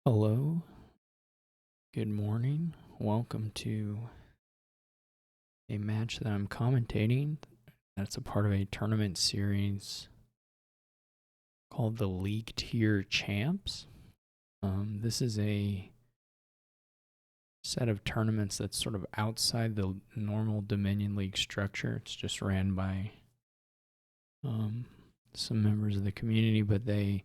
Hello, good morning. Welcome to a match that I'm commentating. That's a part of a tournament series called the League Tier Champs. This is a set of tournaments that's sort of outside the normal Dominion League structure. It's just ran by some members of the community, but they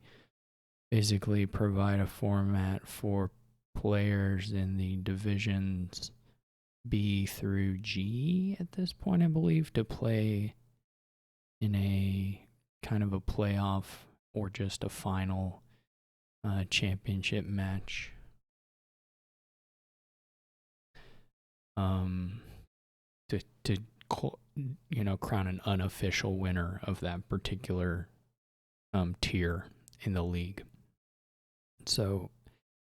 basically provide a format for players in the divisions B through G at this point, I believe, to play in a kind of a playoff or just a final championship match. Um, to crown an unofficial winner of that particular tier in the league. So,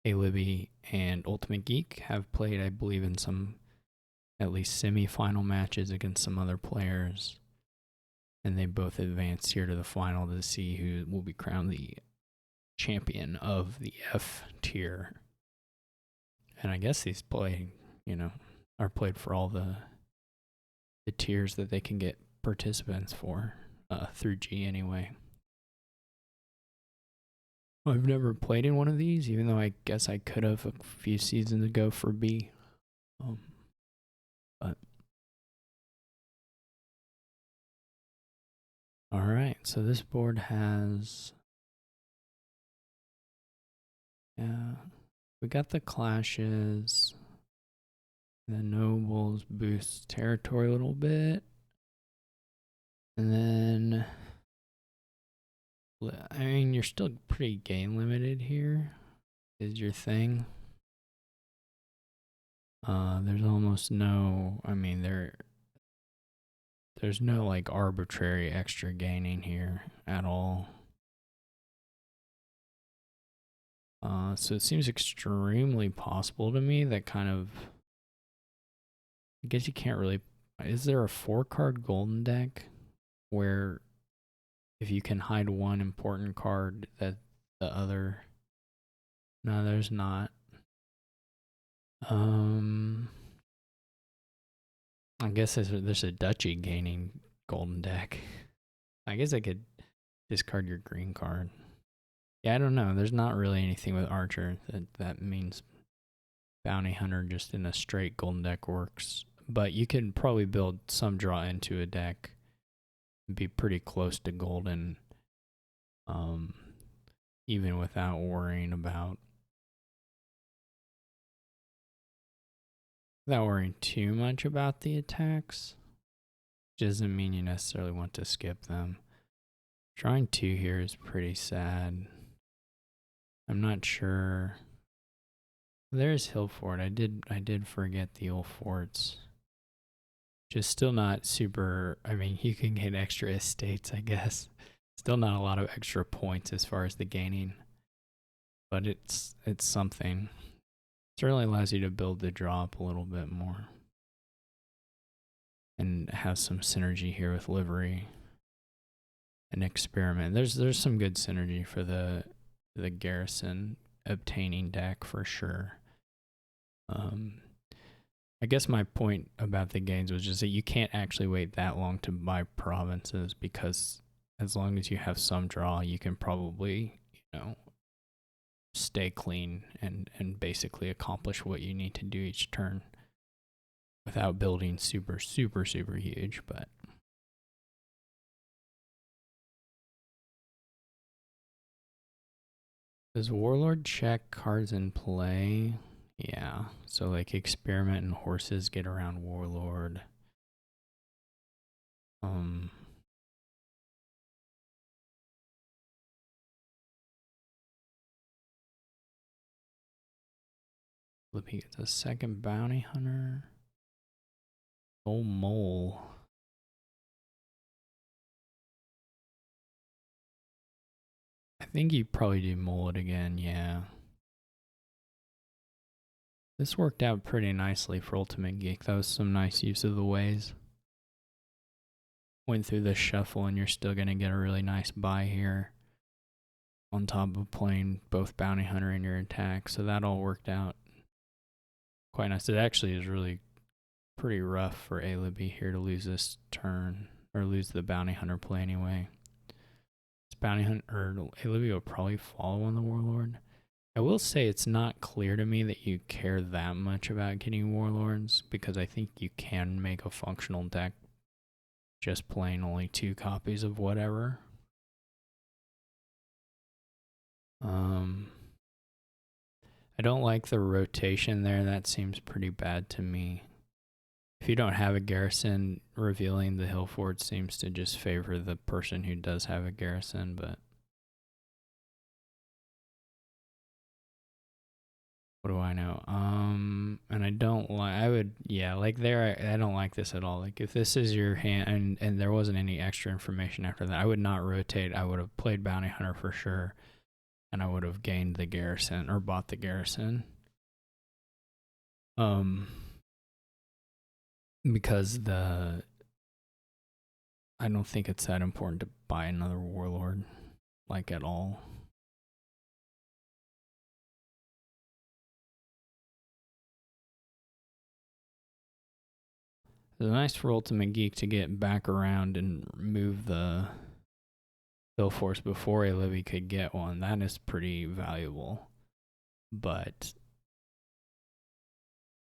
A-Libby and Ultimate Geek have played, I believe, in some at least semi-final matches against some other players, and they both advanced here to the final to see who will be crowned the champion of the F tier. And I guess these are played for all the tiers that they can get participants for through G anyway. I've never played in one of these, even though I guess I could have a few seasons ago for B. But all right, so this board has we got the clashes. The nobles boost territory a little bit. And then, I mean, you're still pretty gain limited here, is your thing. There's almost no, there's no like arbitrary extra gaining here at all. So it seems extremely possible to me that kind of, I guess you can't really, is there a 4-card golden deck where if you can hide one important card that the other, no, there's not. I guess there's a duchy gaining golden deck. I guess I could discard your green card. Yeah, I don't know. There's not really anything with Archer that means Bounty Hunter just in a straight golden deck works. But you can probably build some draw into a deck and be pretty close to golden, even without worrying too much about the attacks. Doesn't mean you necessarily want to skip them. Drawing 2 here is pretty sad. I'm not sure. There's Hillfort. I did forget the old forts. Just still not super. I mean, you can get extra estates, I guess. Still not a lot of extra points as far as the gaining, but it's something. Certainly allows you to build the draw up a little bit more, and has some synergy here with livery and experiment. There's some good synergy for the garrison obtaining deck for sure. I guess my point about the gains was just that you can't actually wait that long to buy provinces, because as long as you have some draw, you can probably, stay clean and basically accomplish what you need to do each turn without building super, super, super huge. But does Warlord check cards in play? Yeah, so like experiment and horses get around Warlord. Flippy gets a second bounty hunter. Oh, mole. I think you probably do mole it again, yeah. This worked out pretty nicely for Ultimate Geek. That was some nice use of the ways. Went through the shuffle and you're still going to get a really nice buy here. on top of playing both bounty hunter and your attack. So that all worked out quite nice. It actually is really pretty rough for Alibi here to lose this turn, or lose the bounty hunter play anyway. This bounty hunter, or Alibi will probably follow on the warlord. I will say it's not clear to me that you care that much about getting warlords, because I think you can make a functional deck just playing only 2 copies of whatever. I don't like the rotation there. That seems pretty bad to me. If you don't have a garrison, revealing the hill fort seems to just favor the person who does have a garrison, but what do I know? And I don't like, like there, I don't like this at all. Like if this is your hand, and there wasn't any extra information after that, I would not rotate. I would have played bounty hunter for sure, and I would have gained the garrison or bought the garrison. Because I don't think it's that important to buy another warlord, like at all. It's nice for Ultimate Geek to get back around and move the Hill Force before a Livy could get one. That is pretty valuable. But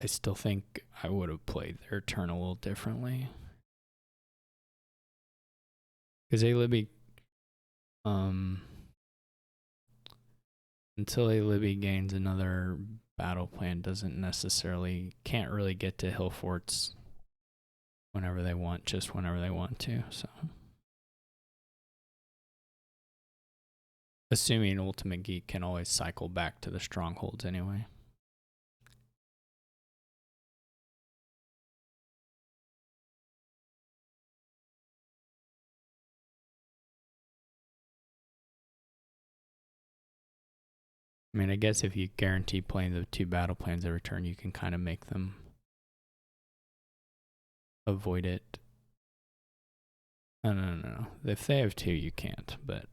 I still think I would have played their turn a little differently. Because a Libby, until a Libby gains another battle plan, can't really get to hill forts whenever they want, just whenever they want to. So, assuming Ultimate Geek can always cycle back to the strongholds anyway. I mean, I guess if you guarantee playing the 2 battle plans every turn, you can kind of make them avoid it. No. If they have 2, you can't, but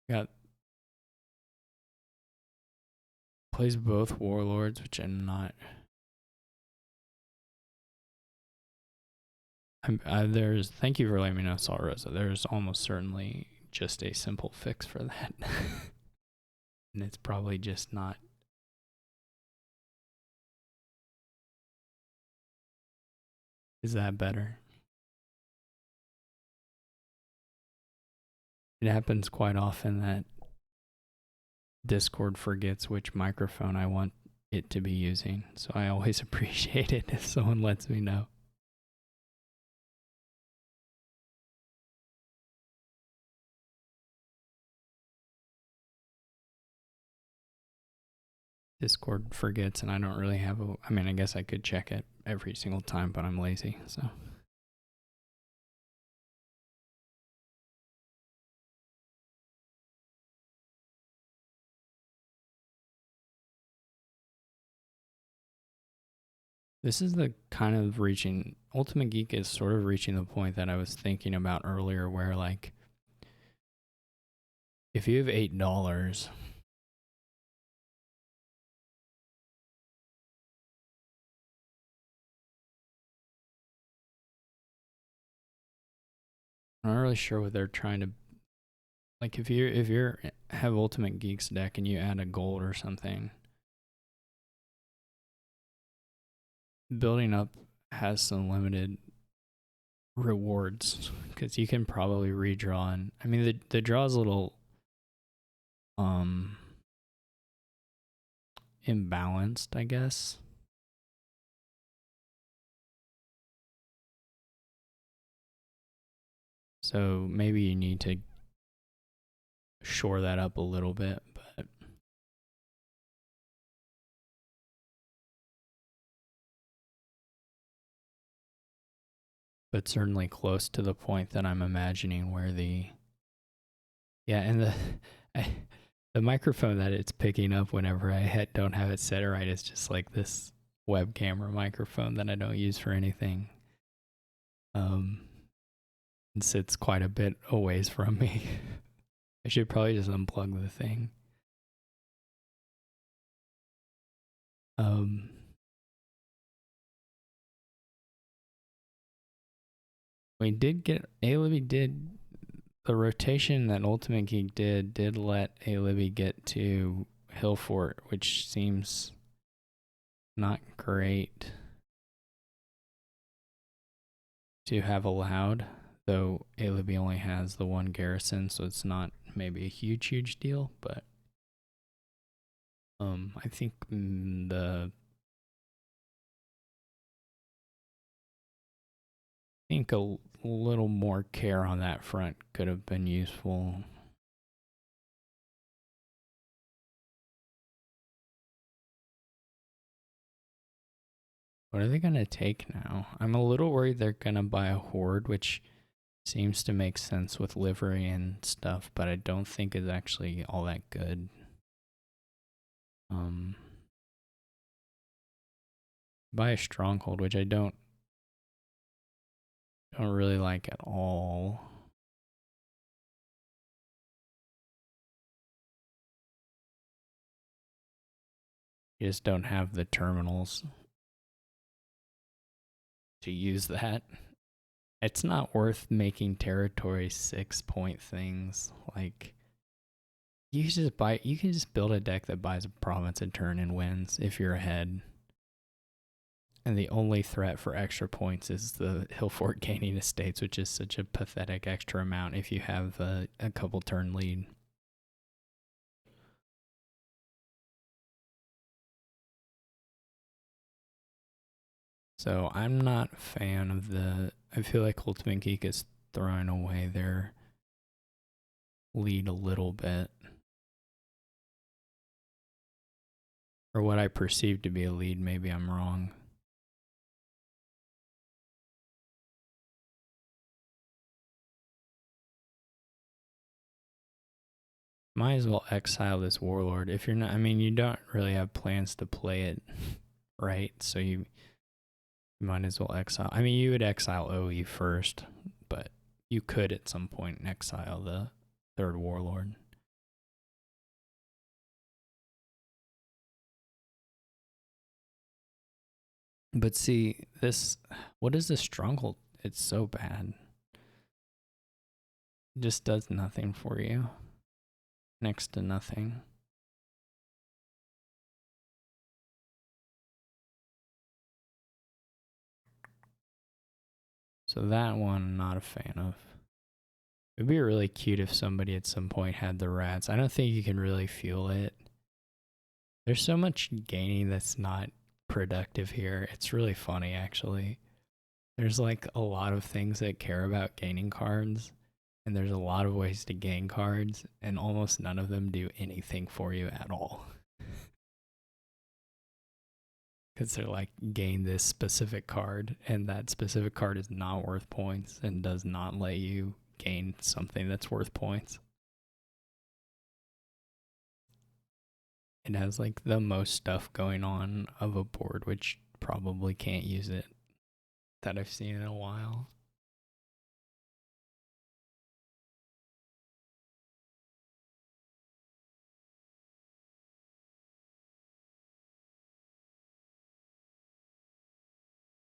got plays both warlords, which I'm not. Thank you for letting me know, Salt Rosa. There's almost certainly just a simple fix for that. And it's probably just not. Is that better? It happens quite often that Discord forgets which microphone I want it to be using. So I always appreciate it if someone lets me know. Discord forgets, and I don't really have I guess I could check it every single time, but I'm lazy, so. This is the kind of Ultimate Geek is sort of reaching the point that I was thinking about earlier, where like, if you have $8, I'm not really sure what they're trying to, like if you have Ultimate Geek's deck and you add a gold or something, building up has some limited rewards because you can probably redraw, and I mean the draw is a little imbalanced, I guess. So maybe you need to shore that up a little bit, but certainly close to the point that I'm imagining where and the microphone that it's picking up whenever I don't have it set right is just like this web camera microphone that I don't use for anything. It sits quite a bit a ways from me. I should probably just unplug the thing. Um, we did get A-Libby did the rotation that Ultimate Geek did let A-Libby get to Hillfort, which seems not great to have allowed, though A-Libby only has the one garrison, so it's not maybe a huge deal, but I think a little more care on that front could have been useful. What are they going to take now? I'm a little worried they're going to buy a horde, which seems to make sense with livery and stuff, but I don't think is actually all that good. Buy a stronghold, which I don't really like at all. You just don't have the terminals to use that. It's not worth making territory 6-point things. Like, you can just build a deck that buys a province a turn and wins if you're ahead. And the only threat for extra points is the Hillfort gaining estates, which is such a pathetic extra amount if you have a couple turn lead. So I'm not a fan of I feel like Ultimate Geek is throwing away their lead a little bit. Or what I perceive to be a lead, maybe I'm wrong. Might as well exile this warlord. If you're not, I mean, you don't really have plans to play it, right? So you might as well exile. I mean, you would exile OE first, but you could at some point exile the third warlord. But see, what is this stronghold? It's so bad. It just does nothing for you. Next to nothing. So that one, I'm not a fan of. It'd be really cute if somebody at some point had the rats. I don't think you can really fuel it. There's so much gaining that's not productive here. It's really funny, actually. There's like a lot of things that care about gaining cards, and there's a lot of ways to gain cards, and almost none of them do anything for you at all. Because they're like, gain this specific card, and that specific card is not worth points and does not let you gain something that's worth points. It has like the most stuff going on of a board, which probably can't use it, that I've seen in a while.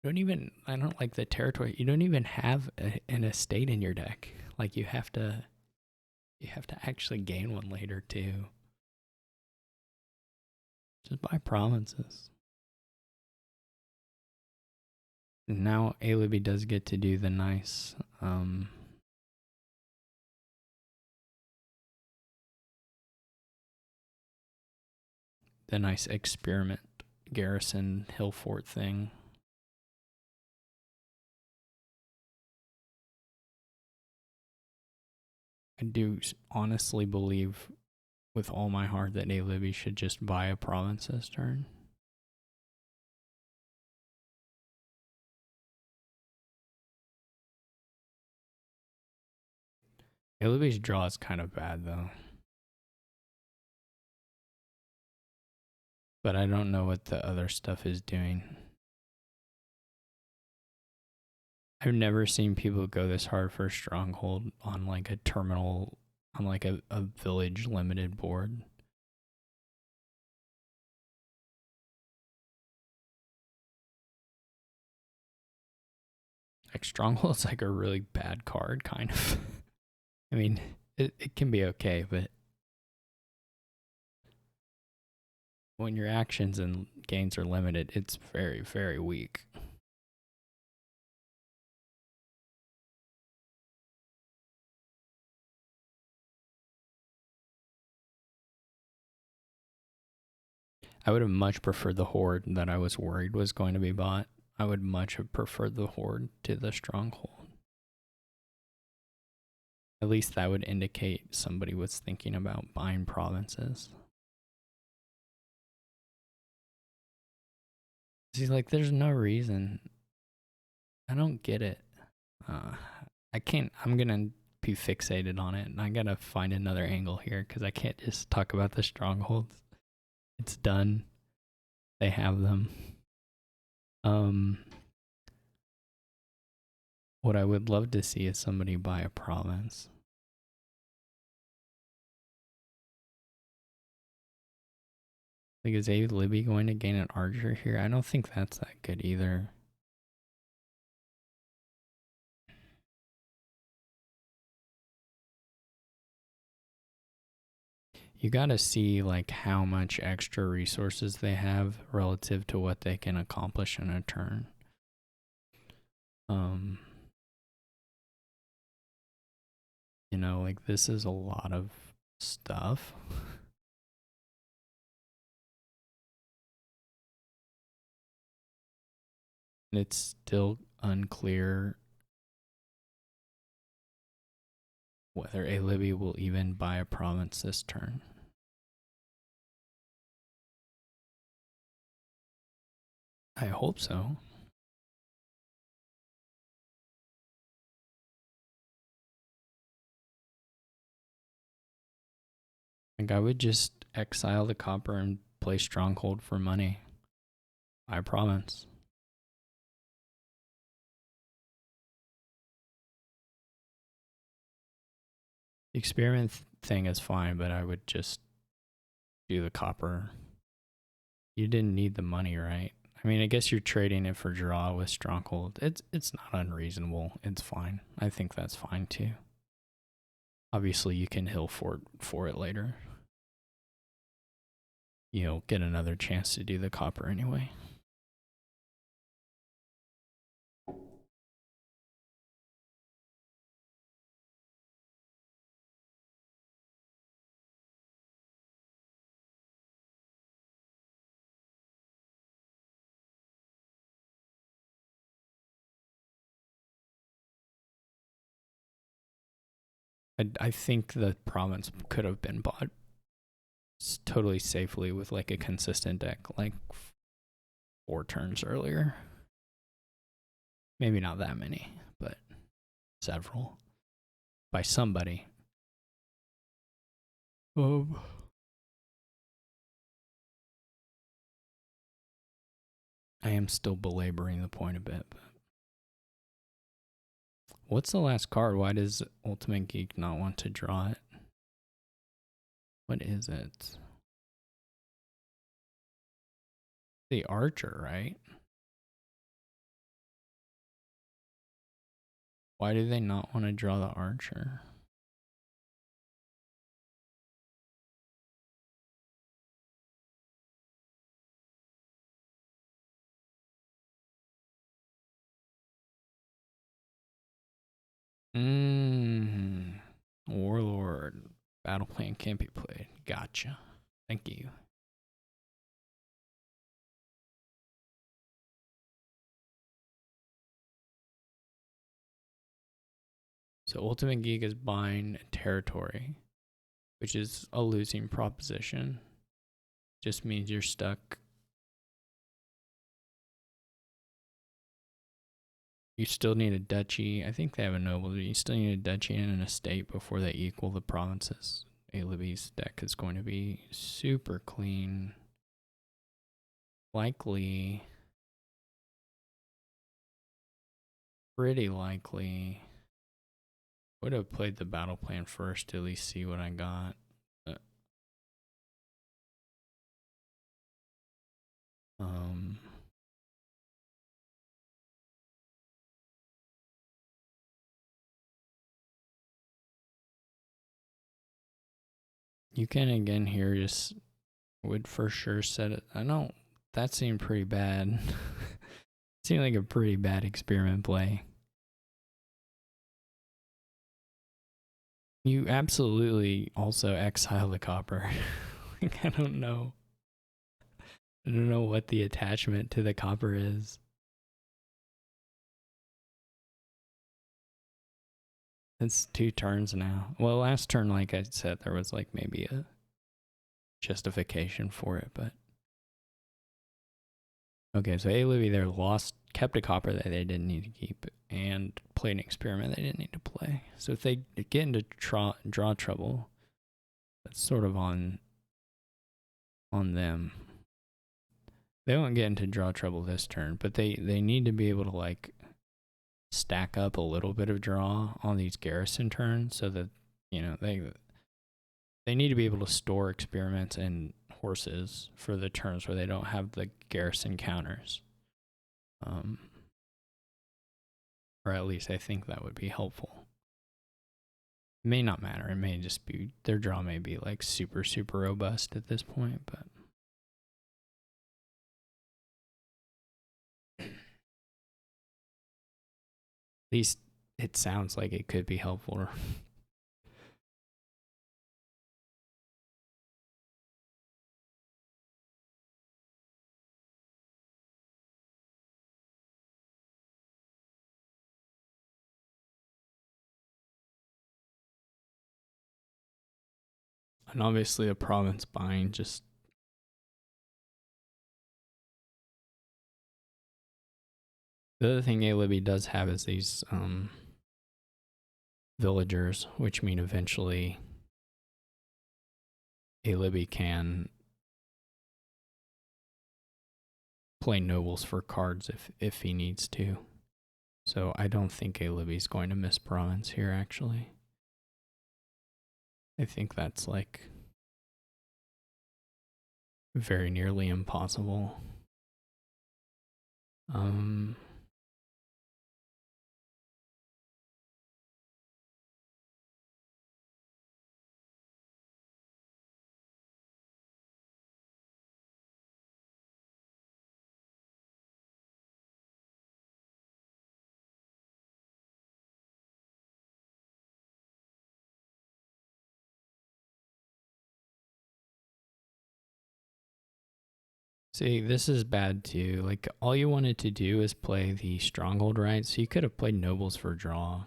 I don't like the territory. You don't even have an estate in your deck. Like, you have to actually gain one later too. Just buy provinces. Now A-Libby does get to do the nice experiment garrison Hillfort thing. I do honestly believe with all my heart that A-Libby should just buy a province this turn. A-Libby's draw is kind of bad though. But I don't know what the other stuff is doing. I've never seen people go this hard for a stronghold on like a terminal, on like a village limited board. Like stronghold's like a really bad card, kind of. I mean, it can be okay, but when your actions and gains are limited, it's very, very weak. I would have much preferred the horde that I was worried was going to be bought. I would much have preferred the horde to the stronghold. At least that would indicate somebody was thinking about buying provinces. He's like, there's no reason. I don't get it. I can't. I'm gonna be fixated on it, and I gotta find another angle here because I can't just talk about the strongholds. It's done. They have them. What I would love to see is somebody buy a province. Like, is A Libby going to gain an archer here? I don't think that's that good either. You gotta see like how much extra resources they have relative to what they can accomplish in a turn. You know, like this is a lot of stuff. And it's still unclear whether A Libby will even buy a province this turn. I hope so. Like I would just exile the copper and play stronghold for money. Buy a province. The experiment thing is fine, but I would just do the copper. You didn't need the money, right? I mean, I guess you're trading it for draw with stronghold. It's not unreasonable. It's fine. I think that's fine too. Obviously, you can hill for it later. You'll get another chance to do the copper anyway. I think the province could have been bought totally safely with like a consistent deck, like 4 turns earlier. Maybe not that many, but several by somebody. I am still belaboring the point a bit. But what's the last card? Why does Ultimate Geek not want to draw it? What is it? The Archer, right? Why do they not want to draw the Archer? Warlord. Battle plan can't be played. Gotcha. Thank you. So Ultimate Geek is buying territory, which is a losing proposition. Just means you're stuck. You still need a duchy. I think they have a noble, but you still need a duchy and an estate before they equal the provinces. A Libby's deck is going to be super clean. Likely pretty likely would have played the battle plan first to at least see what I got. But, you can again here just would for sure set it. I don't. That seemed pretty bad. Seemed like a pretty bad experiment play. You absolutely also exile the copper. Like, I don't know. I don't know what the attachment to the copper is. It's 2 turns now. Well, last turn, like I said, there was like maybe a justification for it, but okay. So A Libby there kept a copper that they didn't need to keep, and played an experiment they didn't need to play. So if they get into draw trouble, that's sort of on them. They won't get into draw trouble this turn, but they need to be able to like stack up a little bit of draw on these garrison turns so that, you know, they need to be able to store experiments and horses for the turns where they don't have the garrison counters. Or at least I think that would be helpful. It may not matter. It may just be their draw may be like super robust at this point, but at least it sounds like it could be helpful. And obviously a province buying just the other thing A Libby does have is these villagers, which mean eventually A Libby can play nobles for cards if he needs to. So I don't think A Libby's going to miss province here actually. I think that's like very nearly impossible. See, this is bad too. Like, all you wanted to do is play the stronghold, right? So you could have played nobles for draw.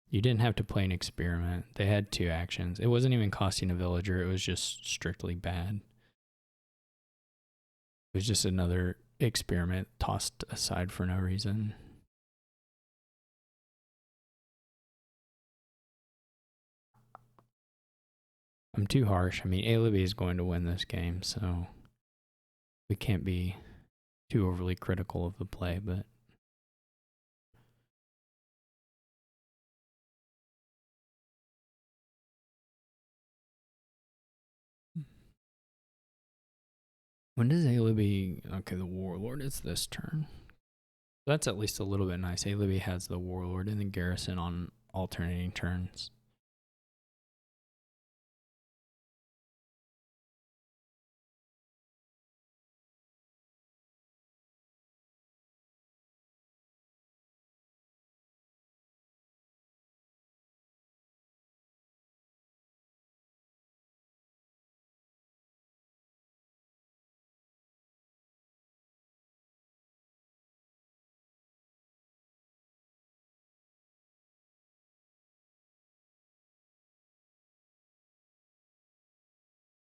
You didn't have to play an experiment. They had 2 actions. It wasn't even costing a villager. It was just strictly bad. It was just another experiment tossed aside for no reason. I'm too harsh. I mean, A Libby is going to win this game, so we can't be too overly critical of the play, but when does A Libby? Okay, the warlord is this turn. That's at least a little bit nice. A Libby has the warlord and the garrison on alternating turns.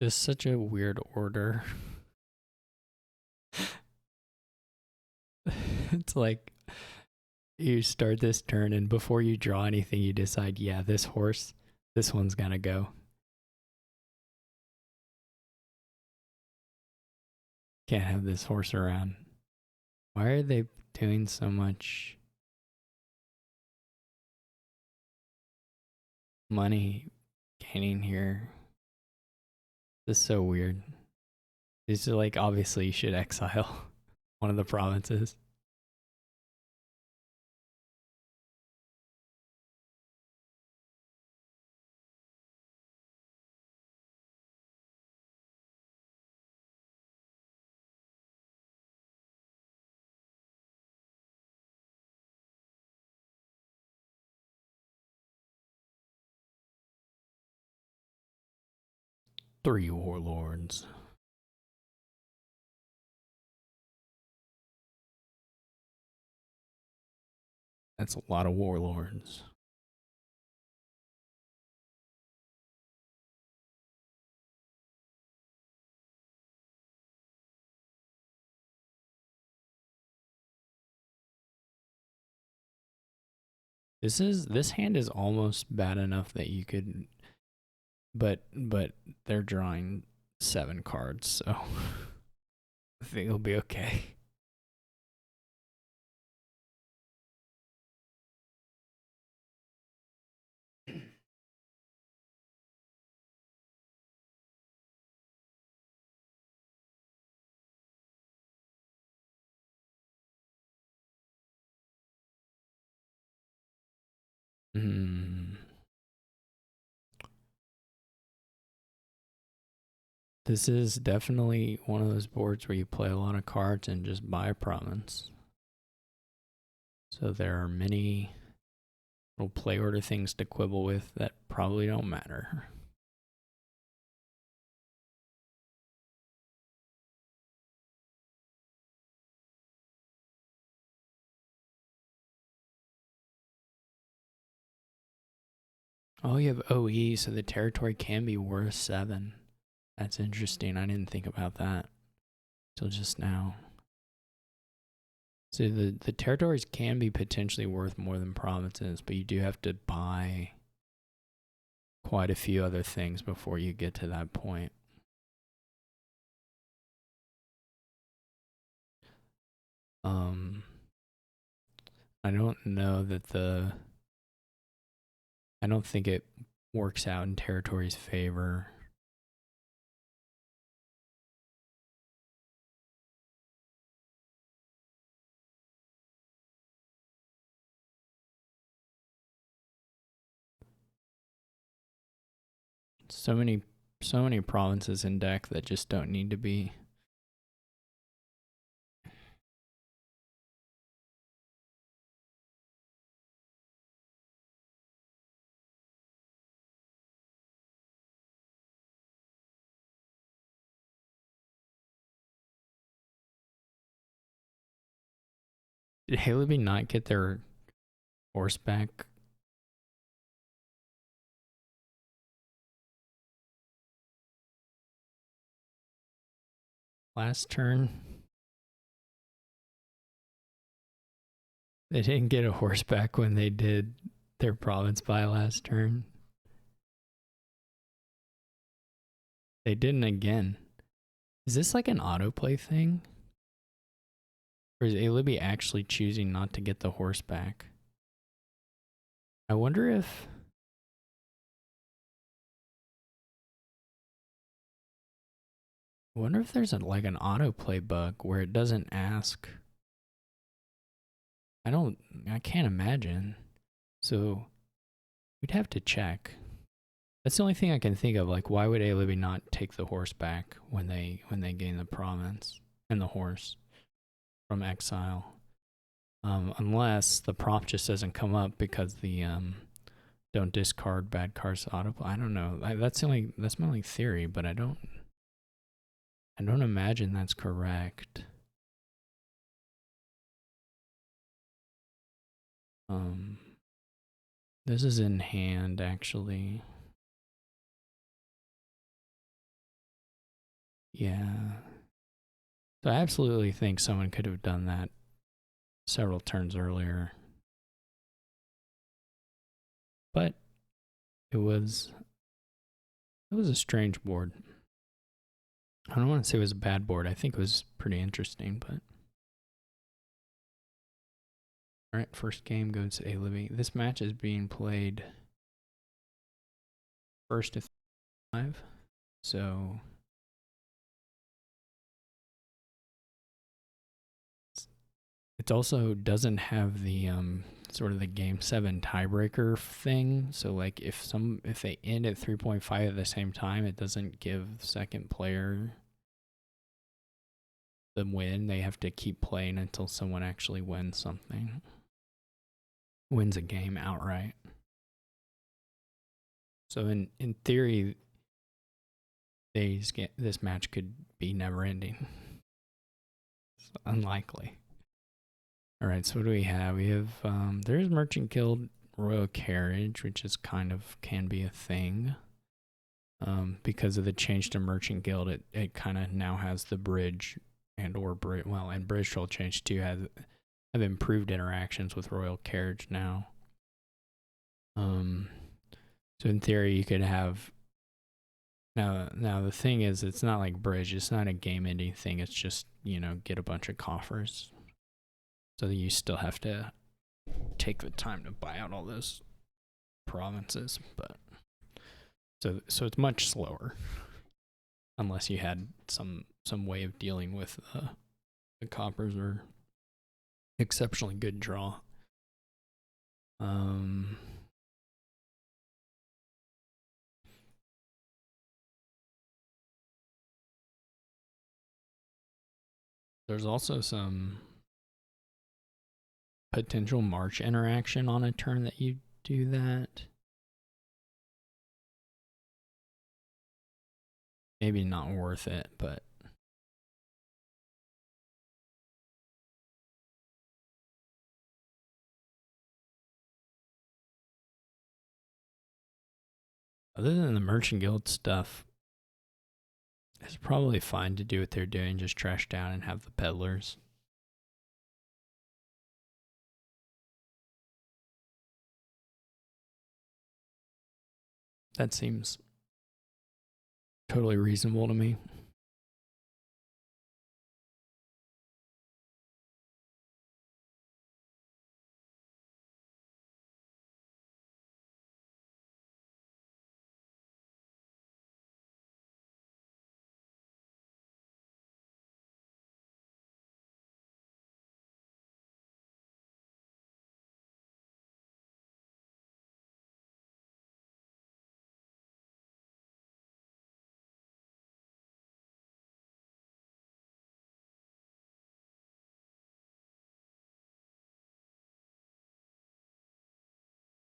It's such a weird order. It's like you start this turn, and before you draw anything, you decide, yeah, this one's gonna go. Can't have this horse around. Why are they doing so much? money gaining here. This is so weird. This is like, obviously you should exile one of the provinces. Three warlords. That's a lot of warlords. This hand is almost bad enough that you could, but they're drawing 7 cards, so I think it'll be okay. This is definitely one of those boards where you play a lot of cards and just buy a province. So there are many little play order things to quibble with that probably don't matter. Oh, you have OE, so the territory can be worth 7. That's interesting. I didn't think about that till just now. So the territories can be potentially worth more than provinces, but you do have to buy quite a few other things before you get to that point. I don't know that I don't think it works out in territory's favor. So many provinces in deck that just don't need to be. Did Haleby not get their horseback? Last turn? They didn't get a horseback when they did their province buy last turn. They didn't again. Is this like an autoplay thing? Or is Alibi actually choosing not to get the horseback? I wonder if... there's like an autoplay bug where it doesn't ask. I can't imagine. So we'd have to check. That's the only thing I can think of. Like, why would Alibi not take the horse back when they gain the province and the horse from exile? Unless the prompt just doesn't come up because the don't discard bad cards autoplay. I don't know. That's my only theory, but I don't imagine that's correct. This is in hand actually. Yeah. So I absolutely think someone could have done that several turns earlier. But it was a strange board. I don't want to say it was a bad board. I think it was pretty interesting, but all right, first game goes to Alibi. This match is being played first to 5. So it also doesn't have the sort of the game 7 tiebreaker thing. So like if they end at 3.5 at the same time, it doesn't give second player the win. They have to keep playing until someone actually wins something. Wins a game outright. So in theory, this match could be never ending. It's unlikely. All right, so what do we have? We have there's Merchant Guild Royal Carriage, which is kind of can be a thing. Because of the change to Merchant Guild, it kind of now has the bridge and Bridge Troll change too have improved interactions with Royal Carriage now. So in theory, you could have now the thing is, it's not like Bridge. It's not a game-ending thing. It's just get a bunch of coffers. So you still have to take the time to buy out all those provinces, but so it's much slower, unless you had some way of dealing with the coppers or exceptionally good draw. There's also some potential march interaction on a turn that you do that. Maybe not worth it, but other than the Merchant Guild stuff, it's probably fine to do what they're doing, just trash down and have the peddlers. That seems totally reasonable to me.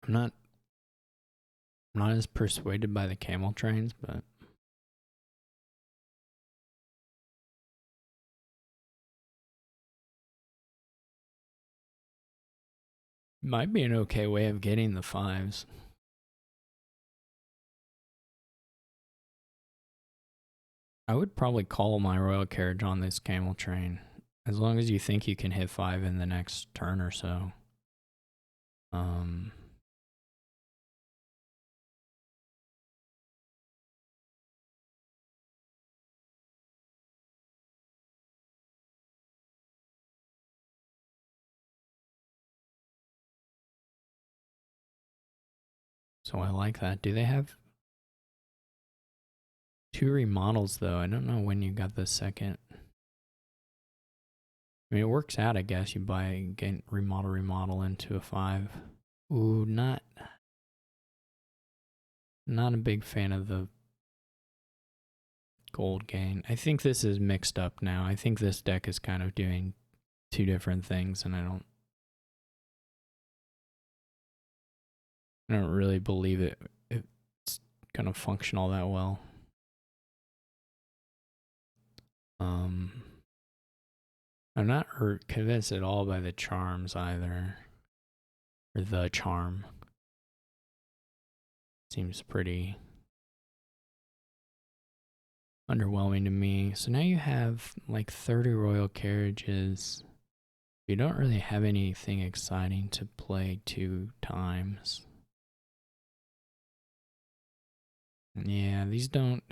I'm not as persuaded by the camel trains, but might be an okay way of getting the 5s. I would probably call my Royal Carriage on this camel train, as long as you think you can hit 5 in the next turn or so. So I like that. Do they have 2 remodels though? I don't know when you got the second. I mean, it works out, I guess. You get remodel into a 5. Ooh, not a big fan of the gold gain. I think this is mixed up now. I think this deck is kind of doing 2 different things, and I don't really believe it's gonna function all that well. I'm not convinced at all by the charms either, or the charm. Seems pretty underwhelming to me. So now you have like 30 royal carriages. You don't really have anything exciting to play 2 times. Yeah, these don't.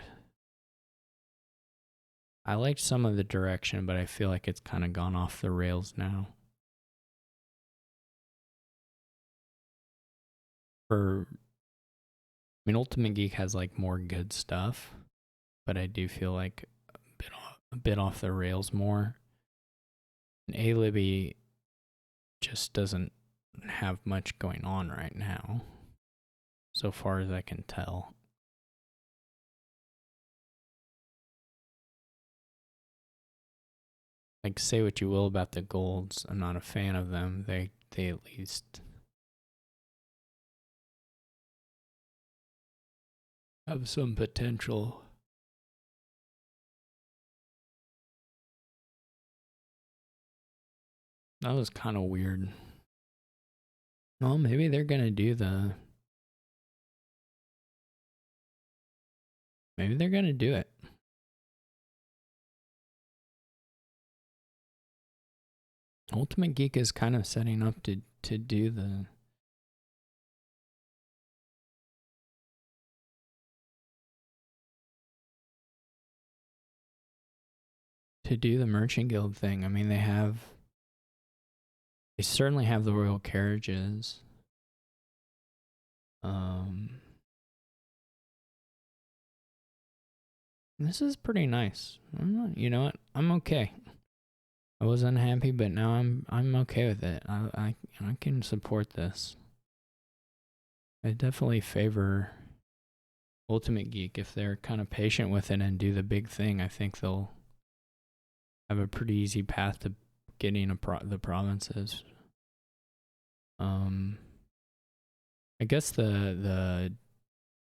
I liked some of the direction, but I feel like it's kind of gone off the rails now. For mean, Ultimate Geek has like more good stuff, but I do feel like a bit off the rails more. And A-Libby just doesn't have much going on right now, so far as I can tell. Like, say what you will about the golds, I'm not a fan of them. They at least have some potential. That was kind of weird. Well, maybe they're gonna do the. Maybe they're gonna do it. Ultimate Geek is kind of setting up to do the. To do the merchant guild thing. I mean, they certainly have the royal carriages. This is pretty nice. You know what? I'm okay. I was unhappy, but now I'm okay with it. I can support this. I definitely favor Ultimate Geek if they're kind of patient with it and do the big thing. I think they'll have a pretty easy path to getting the provinces. I guess the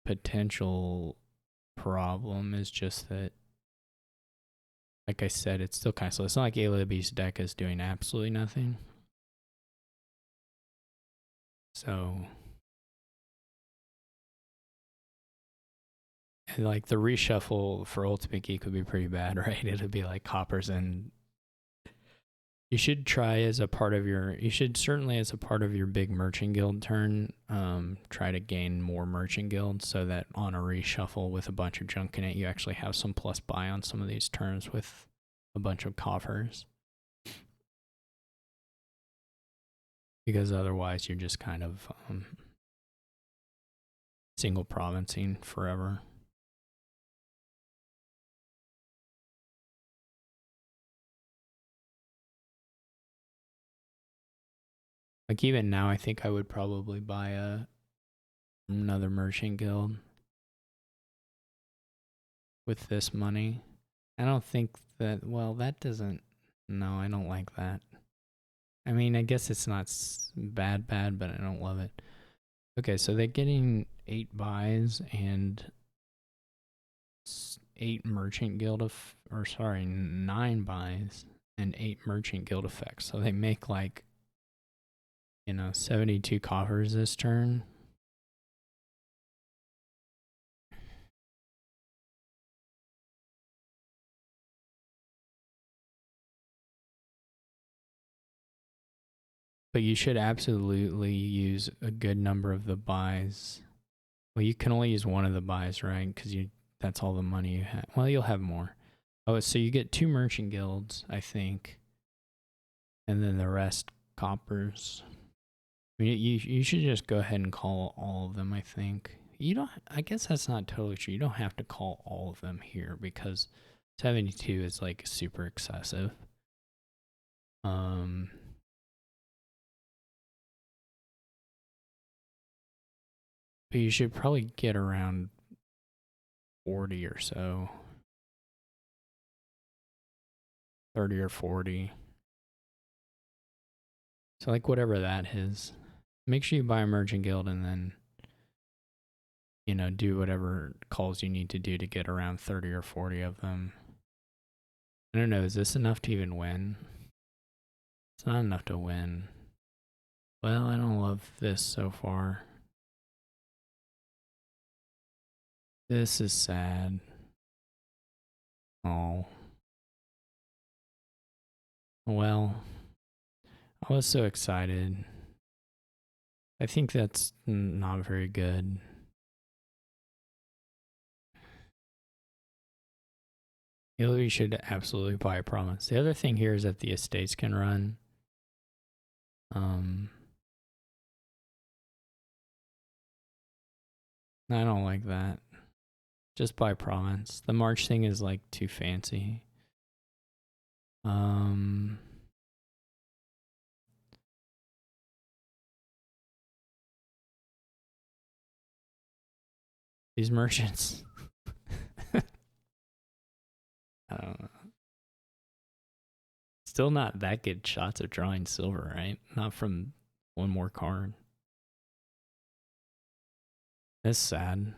potential problem is just that, like I said, it's still kind of slow. It's not like A-Libby's deck is doing absolutely nothing. So, like the reshuffle for Ultimate Geek would be pretty bad, right? It'd be like coppers, and you should try as a part of your. You should certainly, as a part of your big merchant guild turn, try to gain more merchant guilds so that on a reshuffle with a bunch of junk in it, you actually have some plus buy on some of these turns with a bunch of coffers. Because otherwise, you're just kind of single provincing forever. Like even now, I think I would probably buy another merchant guild with this money. I don't think that. Well, that doesn't. No, I don't like that. I mean, I guess it's not bad, but I don't love it. Okay, so they're getting 8 buys and 8 merchant guild or sorry, 9 buys and 8 merchant guild effects. So they make like 72 coffers this turn. But you should absolutely use a good number of the buys. Well, you can only use one of the buys, right? Because that's all the money you have. Well, you'll have more. Oh, so you get 2 merchant guilds, I think, and then the rest coppers. I mean, you should just go ahead and call all of them. I think you don't. I guess that's not totally true. You don't have to call all of them here because 72 is like super excessive. But you should probably get around 40 or so. 30 or 40. So like whatever that is. Make sure you buy a merchant guild and then do whatever calls you need to do to get around 30 or 40 of them. I don't know, is this enough to even win? It's not enough to win. Well, I don't love this so far. This is sad. Oh. Well, I was so excited. I think that's not very good. You should absolutely buy a province. The other thing here is that the estates can run. I don't like that. Just by province. The March thing is like too fancy. Um, these merchants. I don't know. Still not that good shots of drawing silver, right? Not from one more card. That's sad.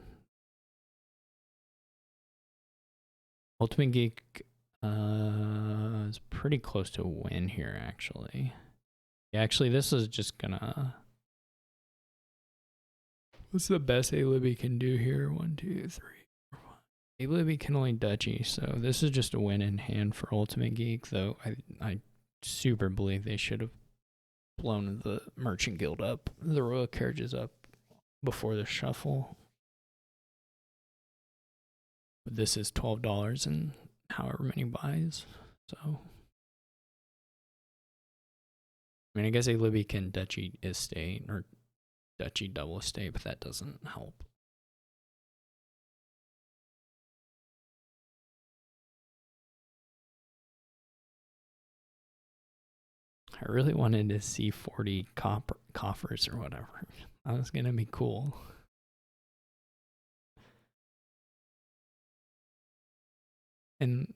Ultimate Geek is pretty close to a win here, actually. Yeah, actually, this is just gonna. What's the best A Libby can do here? 1, 2, 3, 4, 5. A Libby can only duchy, so this is just a win in hand for Ultimate Geek, though I super believe they should have blown the Merchant Guild up, the Royal Carriages up before the shuffle. But this is $12 and however many buys, so. I mean, I guess a Libby can duchy estate or duchy double estate, but that doesn't help. I really wanted to see 40 coffers or whatever. That was gonna be cool. And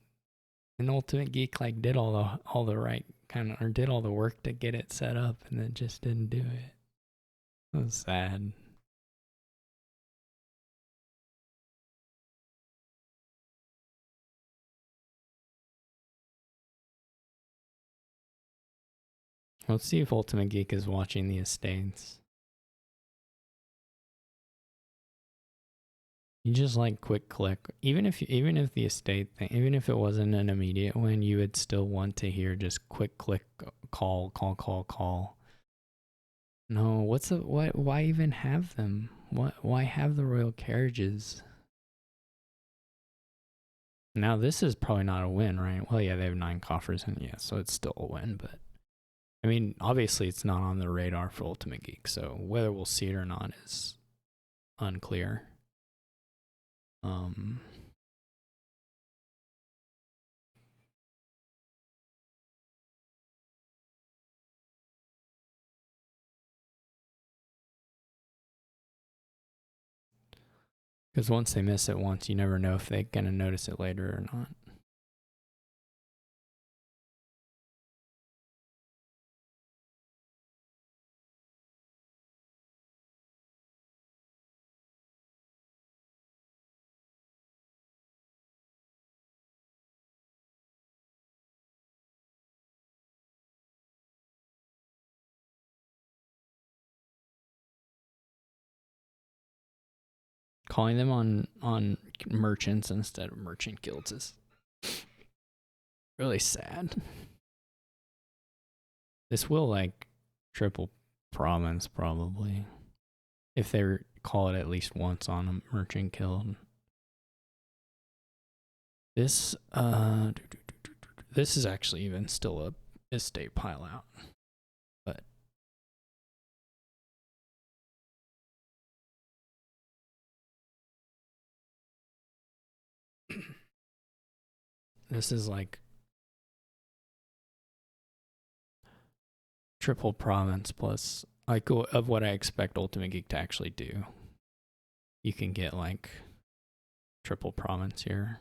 Ultimate Geek like did all the right kind of, or did all the work to get it set up, and then just didn't do it. It was sad. Let's see if Ultimate Geek is watching the estates. You just like quick click. Even if the estate thing, even if it wasn't an immediate win, you would still want to hear just quick click, call. No, why even have them? Why have the royal carriages? Now this is probably not a win, right? Well, yeah, they have 9 coffers, and yeah, so it's still a win, but I mean, obviously it's not on the radar for Ultimate Geek, so whether we'll see it or not is unclear. Because once they miss it once, you never know if they're gonna notice it later or not. Calling them on merchants instead of merchant guilds is really sad. This will like triple province probably if they call it at least once on a merchant guild. This this is actually even still a estate pile out, but this is like triple province plus like of what I expect Ultimate Geek to actually do. You can get like triple province here.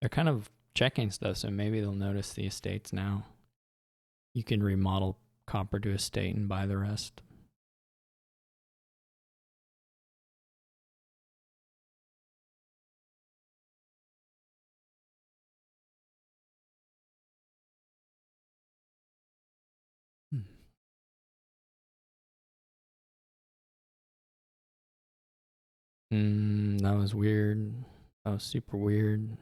They're kind of checking stuff, so maybe they'll notice the estates now. You can remodel copper to estate and buy the rest. That was weird. That was super weird.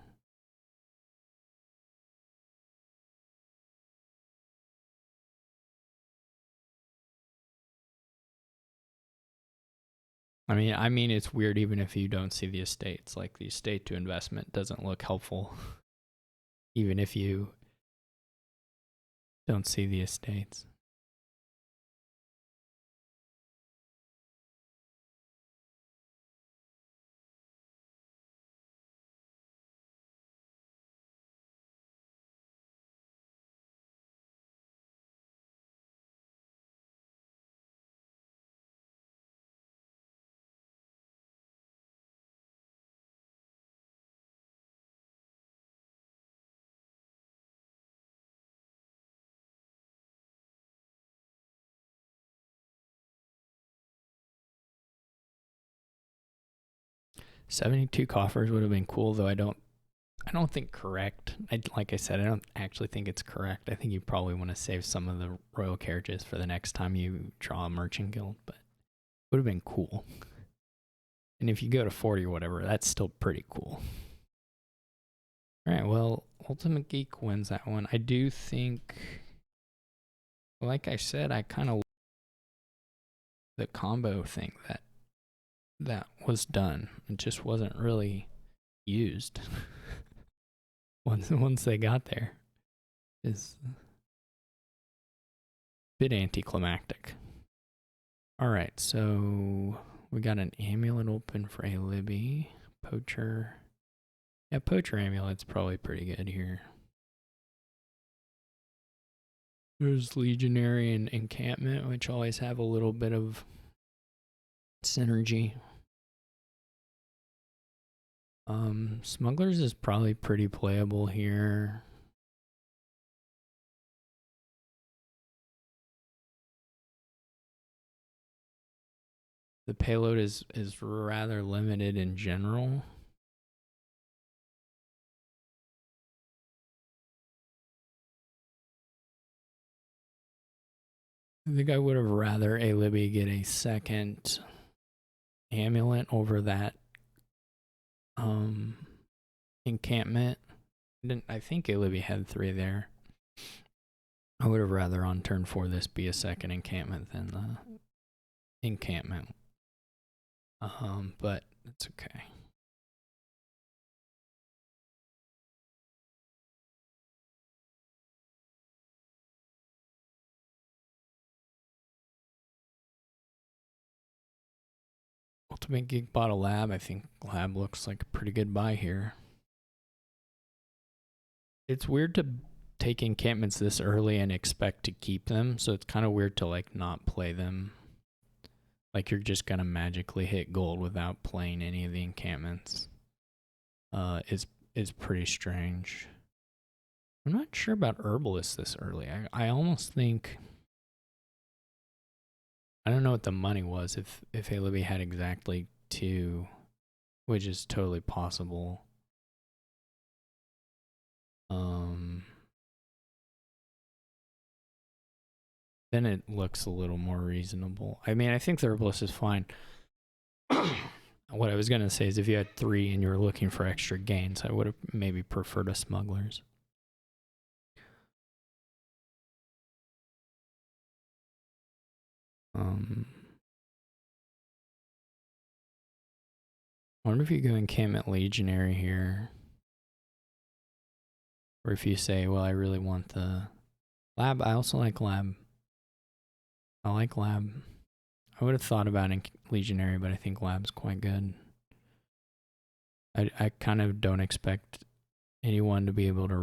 I mean, it's weird even if you don't see the estates. Like the estate to investment doesn't look helpful, even if you don't see the estates. $72 coffers would have been cool, though I don't think correct. Like I said, I don't actually think it's correct. I think you probably want to save some of the royal carriages for the next time you draw a merchant guild, but it would have been cool. And if you go to 40 or whatever, that's still pretty cool. All right, well, Ultimate Geek wins that one. I do think, like I said, I kind of the combo thing that was done. It just wasn't really used once they got there. Is a bit anticlimactic. All right, so we got an amulet open for a Libby. Poacher. Yeah, Poacher amulet's probably pretty good here. There's Legionary and Encampment, which always have a little bit of synergy. Smugglers is probably pretty playable here. The payload is rather limited in general. I think I would have rather a Libby get a second amulet over that encampment. I think a Libby had 3 there. I would have rather on turn 4 this be a second encampment than the encampment. But it's okay. Ultimate Geek bought a lab. I think lab looks like a pretty good buy here. It's weird to take encampments this early and expect to keep them, so it's kind of weird to like not play them. Like you're just gonna magically hit gold without playing any of the encampments. Is pretty strange. I'm not sure about Herbalist this early. I almost think I don't know what the money was if A Libby had exactly 2, which is totally possible. Then it looks a little more reasonable. I mean, I think the Herbalist is fine. What I was gonna say is if you had 3 and you were looking for extra gains, I would have maybe preferred a Smugglers. I wonder if you go encampment Legionary here. Or if you say, well, I really want the lab. I also like lab. I like lab. I would have thought about Legionary, but I think lab's quite good. I kind of don't expect anyone to be able to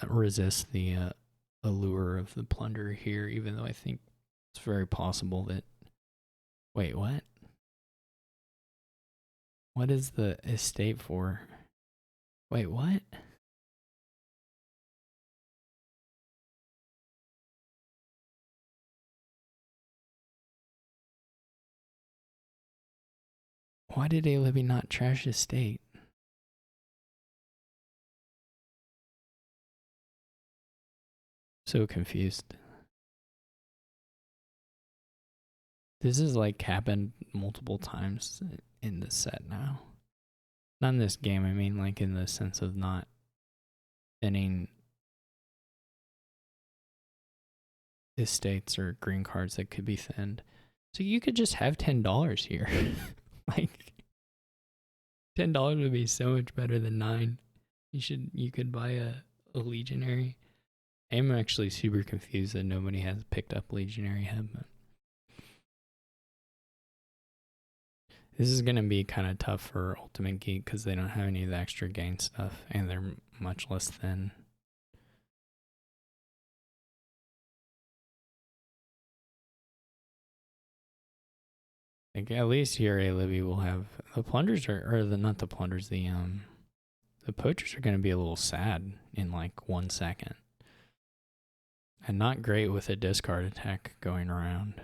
resist the allure of the plunder here, even though I think it's very possible that... Wait, what? What is the estate for? Wait, what? Why did A Libby not trash his estate? So confused. This is like happened multiple times in the set now. Not in this game, I mean like in the sense of not thinning estates or green cards that could be thinned. So you could just have $10 here. Like $10 would be so much better than 9. You could buy a legionary. I'm actually super confused that nobody has picked up legionary head. This is gonna be kind of tough for Ultimate Geek because they don't have any of the extra gain stuff, and they're much less thin. Like at least here, A Libby will have the plunders or the not the plunders, the poachers are gonna be a little sad in like 1 second, and not great with a discard attack going around.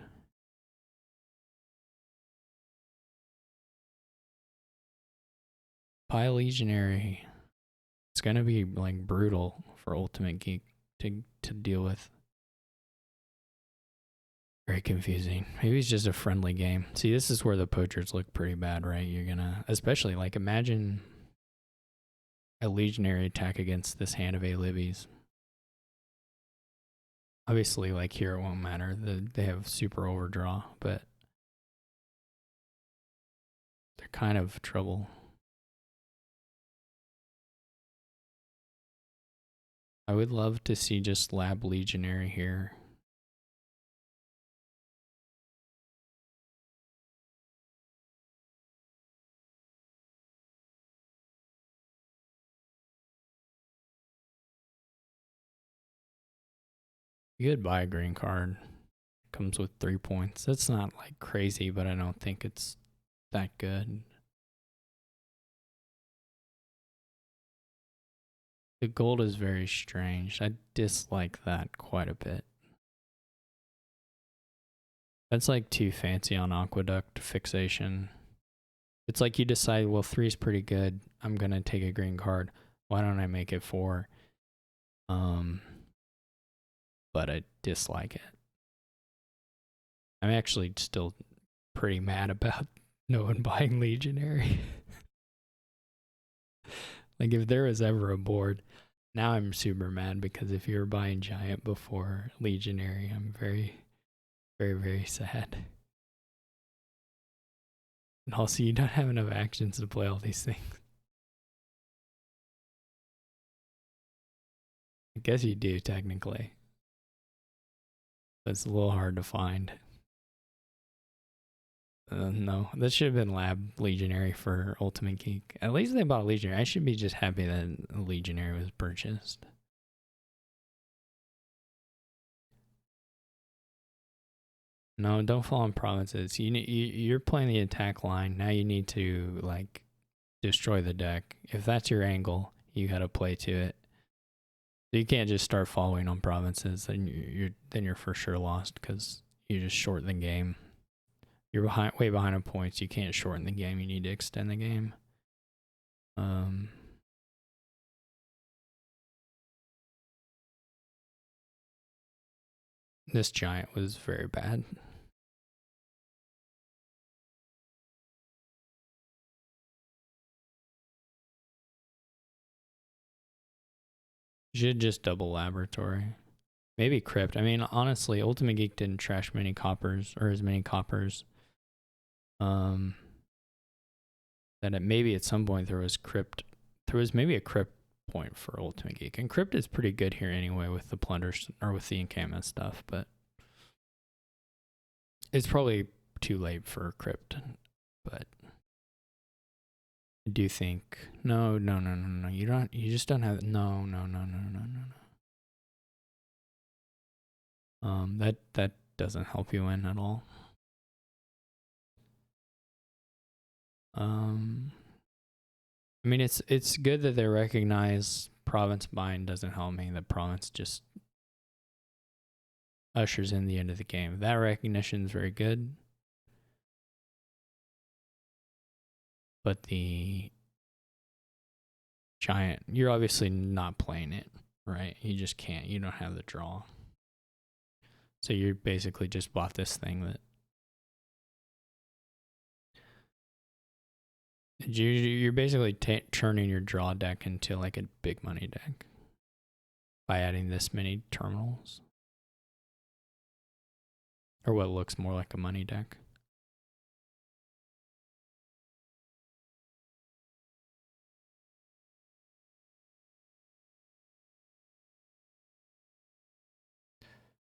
Pie Legionary. It's gonna be like brutal for Ultimate Geek to deal with. Very confusing. Maybe it's just a friendly game. See, this is where the poachers look pretty bad, right? You're gonna, especially like imagine a legionary attack against this hand of A Libby's. Obviously, like here it won't matter. They have super overdraw, but they're kind of trouble. I would love to see just Lab Legionary here. You could buy a green card. Comes with 3 points. That's not like crazy, but I don't think it's that good. The gold is very strange. I dislike that quite a bit. That's like too fancy on Aqueduct fixation. It's like you decide, well, 3 is pretty good. I'm gonna take a green card. Why don't I make it 4? But I dislike it. I'm actually still pretty mad about no one buying Legionary. Like if there was ever a board, now I'm super mad because if you were buying Giant before Legionary, I'm very, very, very sad. And also, you don't have enough actions to play all these things. I guess you do, technically. But it's a little hard to find. No, that should have been Lab Legionary for Ultimate Geek. At least they bought Legionary. I should be just happy that Legionary was purchased. No, don't fall on provinces. You're playing the attack line. Now you need to like destroy the deck. If that's your angle, you got to play to it. So you can't just start following on provinces. Then you're for sure lost because you just short the game. You're way behind on points. You can't shorten the game. You need to extend the game. This giant was very bad. You should just double laboratory. Maybe crypt. I mean, honestly, Ultimate Geek didn't trash many coppers or as many coppers. That maybe at some point there was crypt. There was maybe a crypt point for Ultimate Geek, and crypt is pretty good here anyway with the plunders or with the encampment stuff. But it's probably too late for crypt. But I do think no. You don't. You just don't have no. That doesn't help you win at all. I mean, it's good that they recognize province bind doesn't help me. The province just ushers in the end of the game. That recognition is very good. But the giant, you're obviously not playing it, right? You just can't. You don't have the draw. So you basically just bought this thing that you're basically turning your draw deck into like a big money deck by adding this many terminals. Or what looks more like a money deck.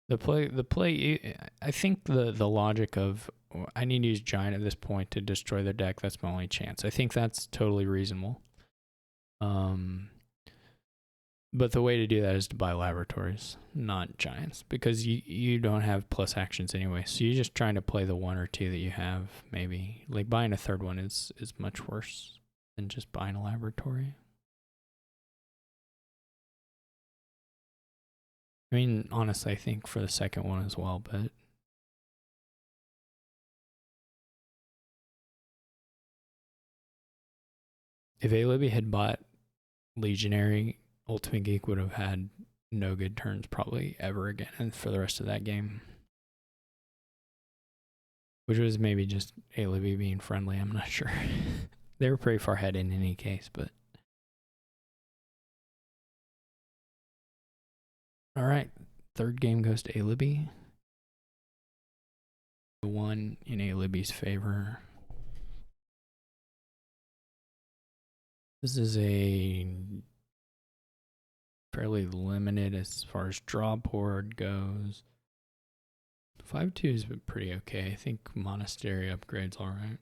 the play. I think the logic of I need to use giant at this point to destroy their deck. That's my only chance. I think that's totally reasonable. Um, but the way to do that is to buy laboratories, not giants, because you don't have plus actions anyway. So you're just trying to play the one or two that you have. Maybe like buying a third one is much worse than just buying a laboratory. I mean, honestly, I think for the second one as well, but if Alibi had bought Legionary, Ultimate Geek would have had no good turns probably ever again and for the rest of that game. Which was maybe just Alibi being friendly, I'm not sure. They were pretty far ahead in any case, but. Alright, third game goes to Alibi. The one in Alibi's favor. This is a fairly limited as far as draw board goes. 5-2 is pretty okay. I think Monastery upgrades alright.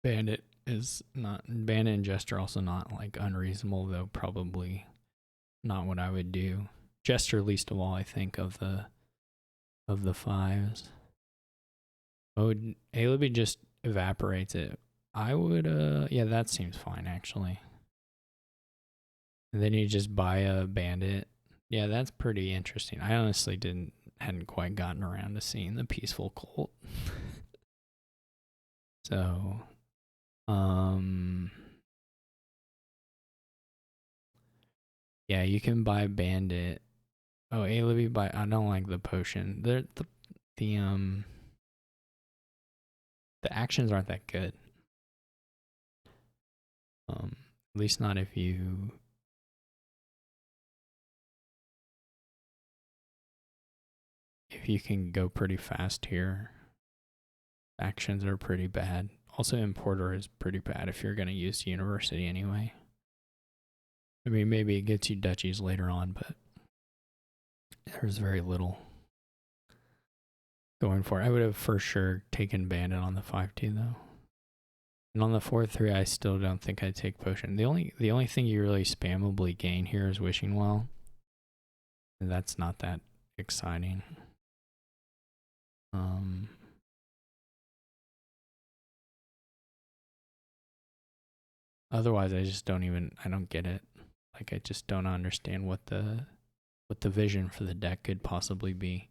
Bandit is not. Bandit and Jester also not like unreasonable, though probably not what I would do. Jester least of all, I think, of the fives. Oh, Alibi just evaporates it. I would yeah, that seems fine actually. And then you just buy a bandit. Yeah, that's pretty interesting. I honestly hadn't quite gotten around to seeing the peaceful cult. So yeah, you can buy bandit. Oh, Alibi buy. I don't like the potion. The actions aren't that good. At least not if you can go pretty fast here. Actions are pretty bad. Also, Importer is pretty bad if you're going to use University anyway. I mean, maybe it gets you duchies later on, but there's very little going for it. I would have for sure taken Bandit on the 5-2 though. And on the 4-3, I still don't think I'd take Potion. The only thing you really spammably gain here is Wishing Well. And that's not that exciting. Otherwise, I don't get it. Like, I just don't understand what the vision for the deck could possibly be.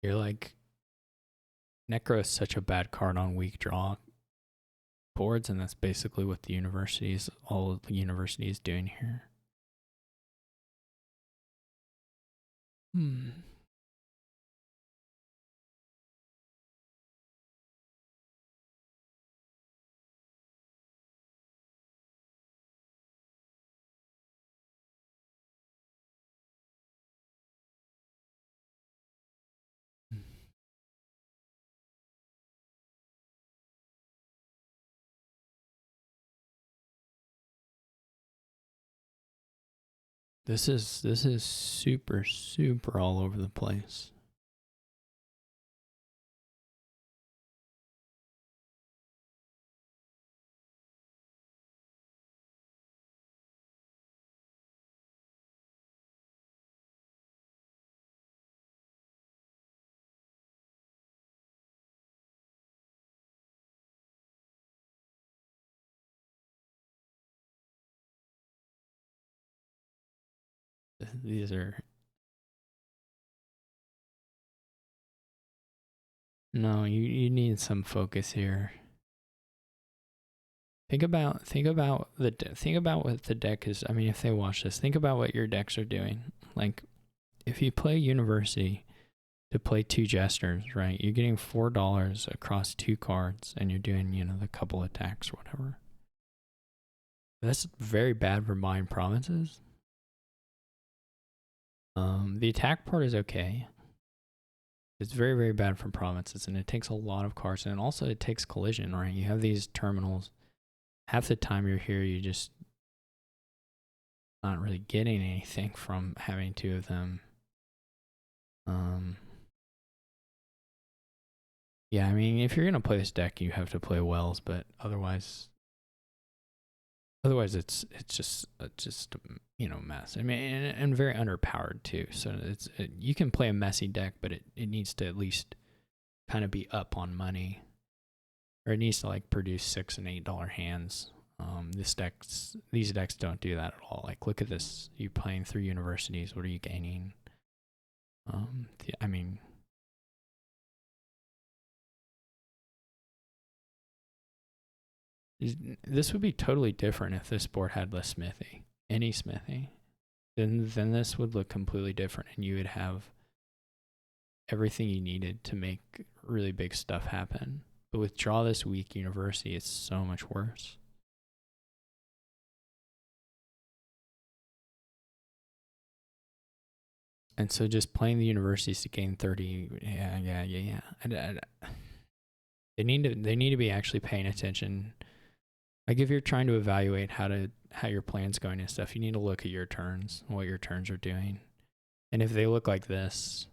You're like, Necro is such a bad card on weak draw boards, and that's basically what all of the university is doing here. This is super all over the place. These are no. You need some focus here. Think about what the deck is. I mean, if they watch this, think about what your decks are doing. Like, if you play University to play 2 Jesters, right? You're getting $4 across 2 cards, and you're doing the couple attacks or whatever. That's very bad for buying provinces. The attack part is okay. It's very, very bad for provinces, and it takes a lot of cards, and also it takes collision, right? You have these terminals. Half the time you're here, you just not really getting anything from having two of them. Yeah, I mean, if you're gonna play this deck, you have to play Wells, but otherwise it's just mess. I mean, and very underpowered too. So you can play a messy deck, but it needs to at least kind of be up on money, or it needs to like produce $6 and $8 hands. These decks don't do that at all. Like, look at this. You playing 3 universities. What are you gaining? I mean, this would be totally different if this board had less smithy, any smithy. Then this would look completely different, and you would have everything you needed to make really big stuff happen. But with draw this weak university, it's so much worse. And so just playing the universities to gain 30, yeah. They need to be actually paying attention. Like, if you're trying to evaluate how your plan's going and stuff, you need to look at your turns, what your turns are doing. And if they look like this,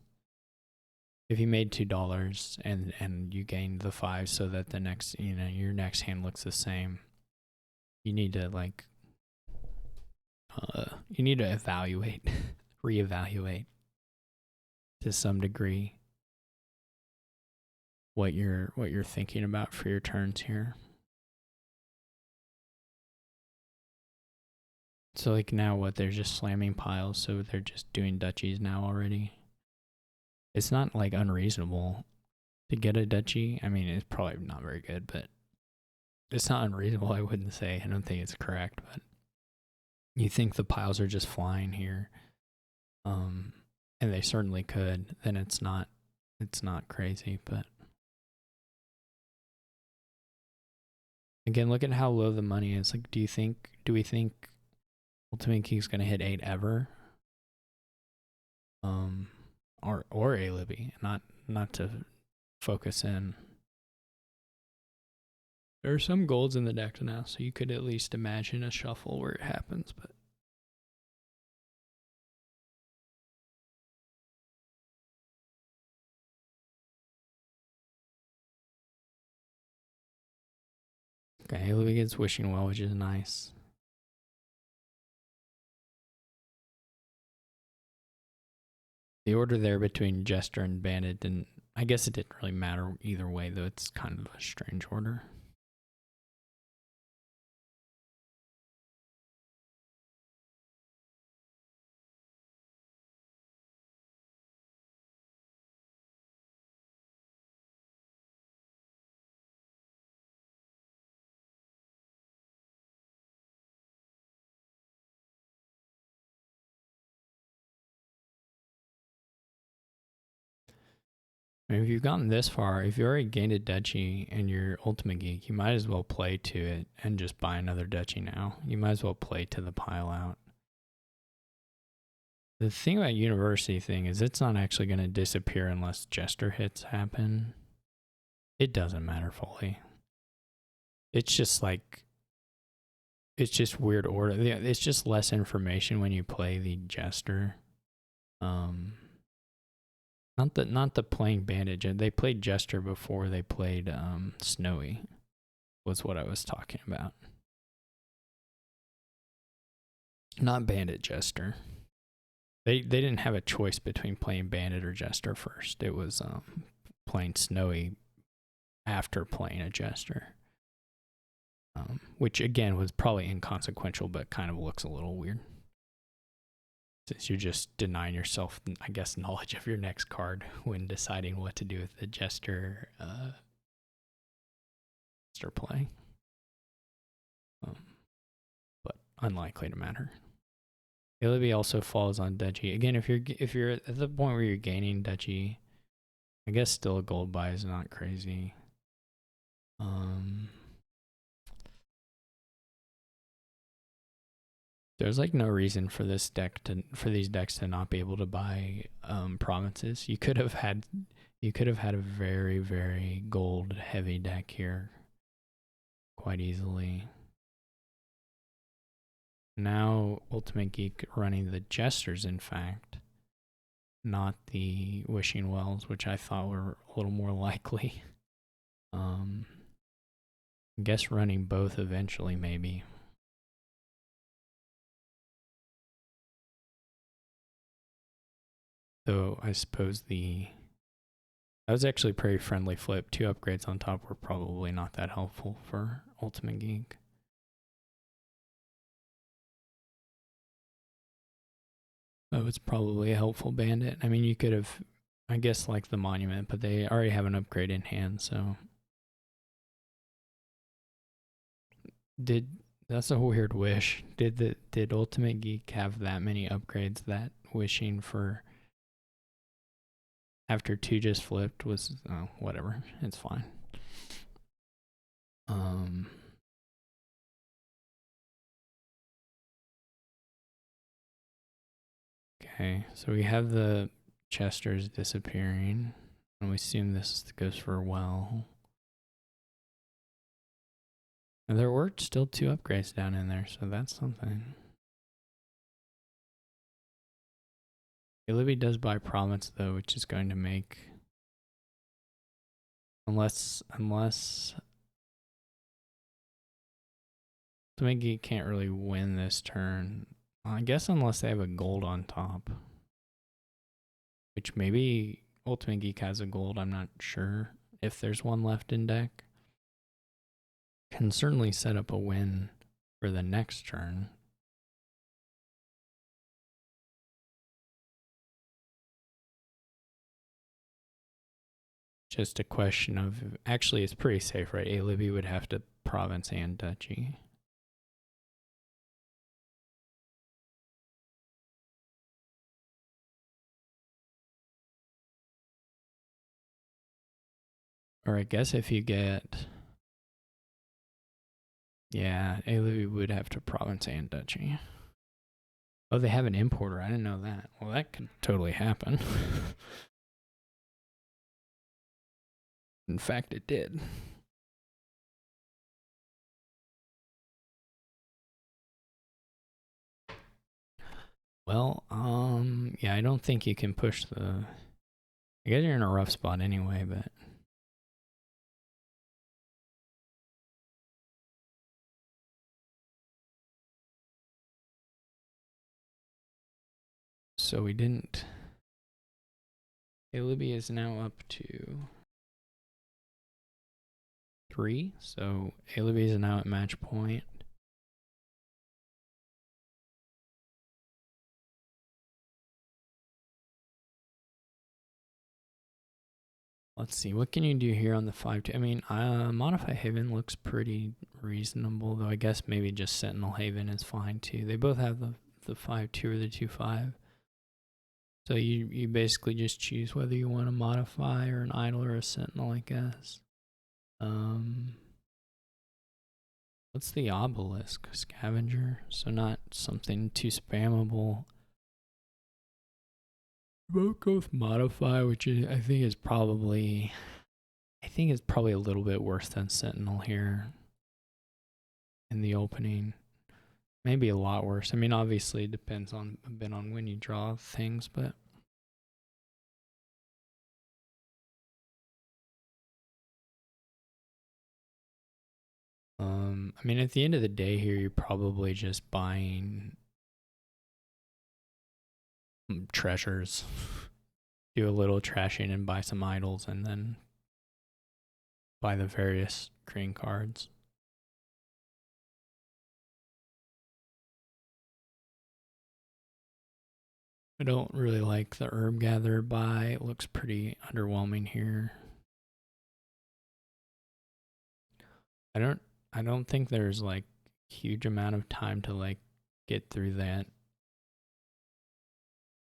if you made $2 and you gained the 5 so that the next, your next hand looks the same, you need to evaluate, reevaluate to some degree what you're thinking about for your turns here. So like now what, they're just slamming piles, so they're just doing duchies now already. It's not like unreasonable to get a duchy. I mean, it's probably not very good, but it's not unreasonable, I wouldn't say. I don't think it's correct, but you think the piles are just flying here, and they certainly could, then it's not crazy. But again, look at how low the money is. Like, do we think Ultimate Geek's gonna hit 8 ever? Or a Libby, not to focus in. There are some golds in the deck now, so you could at least imagine a shuffle where it happens, but okay, Libby gets Wishing Well, which is nice. The order there between Jester and Bandit, and I guess it didn't really matter either way, though it's kind of a strange order. I mean, if you've gotten this far, if you already gained a duchy and you're Ultimate Geek, you might as well play to it and just buy another duchy now. You might as well play to the pile out. The thing about University thing is it's not actually going to disappear unless Jester hits happen. It doesn't matter fully. It's just like, it's just weird order. It's just less information when you play the Jester. Not the playing Bandage. They played Jester before they played Snowy, was what I was talking about. Not Bandit, Jester. They didn't have a choice between playing Bandit or Jester first. It was playing Snowy after playing a Jester. Which again was probably inconsequential, but kind of looks a little weird. Since you're just denying yourself, I guess, knowledge of your next card when deciding what to do with the Jester play. But unlikely to matter. Illiby also falls on Duchy. Again, if you're at the point where you're gaining Duchy, I guess still a gold buy is not crazy. There's like no reason for these decks to not be able to buy provinces. You could have had You could have had a very, very gold heavy deck here quite easily. Now Ultimate Geek running the Jesters, in fact, not the Wishing Wells, which I thought were a little more likely. I guess running both eventually, maybe. So I suppose that was actually a pretty friendly flip. 2 upgrades on top were probably not that helpful for Ultimate Geek. Oh, it's probably a helpful bandit. I mean, you could have, I guess, like the monument, but they already have an upgrade in hand, so. That's a weird wish. Did Ultimate Geek have that many upgrades that wishing for after 2 just flipped was whatever. It's fine. Okay, so we have the Chesters disappearing, and we assume this goes for a well. And there were still 2 upgrades down in there, so that's something. Libby does buy province though, which is going to make unless Ultimate Geek can't really win this turn. I guess unless they have a gold on top. Which maybe Ultimate Geek has a gold, I'm not sure if there's one left in deck. Can certainly set up a win for the next turn. Just a question of, actually it's pretty safe, right? A Libby would have to province and duchy. Or I guess if you get, yeah, A Libby would have to province and duchy. Oh, they have an importer. I didn't know that. Well, that could totally happen. In fact, it did. Well, yeah, I don't think you can push the. I guess you're in a rough spot anyway, but. So we didn't. Libya is now up to 3. So Libya is now at match point. Let's see, what can you do here on the 5-2? I mean, Modify Haven looks pretty reasonable, though I guess maybe just Sentinel Haven is fine too. They both have the 5-2 or the 2-5. So you basically just choose whether you want to modify or an idol or a sentinel, I guess. What's the obelisk? Scavenger? So not something too spammable. Both go with modify, which I think is probably a little bit worse than sentinel here in the opening. Maybe a lot worse. I mean, obviously it depends on a bit on when you draw things, but I mean, at the end of the day here, you're probably just buying treasures, do a little trashing and buy some idols, and then buy the various green cards. I don't really like the Herb Gatherer buy. It looks pretty underwhelming here. I don't think there's like huge amount of time to like get through that.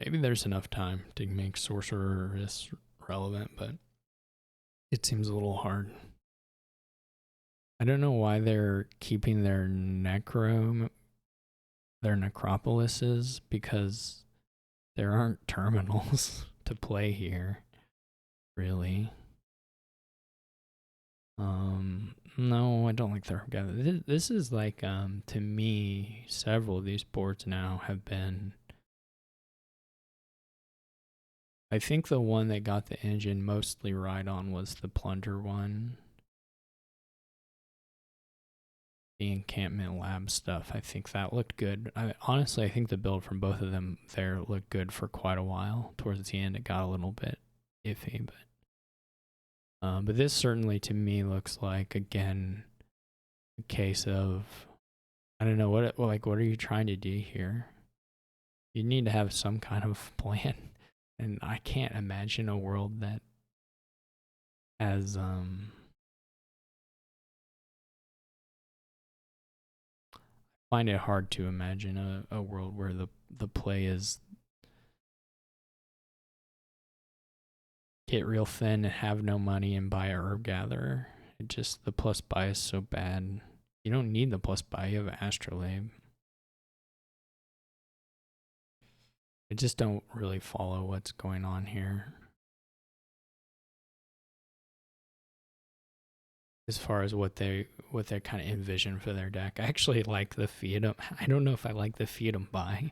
Maybe there's enough time to make Sorceress relevant, but it seems a little hard. I don't know why they're keeping their necropolises, because there aren't terminals to play here. really. No, I don't like the herb gather. This is like, to me, several of these boards now have been. I think the one that got the engine mostly right on was the plunger one. The encampment lab stuff. I think that looked good. Honestly, I think the build from both of them there looked good for quite a while. Towards the end, it got a little bit iffy, but this certainly to me looks like, again, a case of, I don't know what are you trying to do here? You need to have some kind of plan, and I can't imagine a world that has find it hard to imagine a world where the play is get real thin and have no money and buy a herb gatherer. It just, the plus buy is so bad. You don't need the plus buy, you have astrolabe. I just don't really follow what's going on here as far as what they kind of envision for their deck. I actually like the Fiat. I don't know if I like the Fiat buy.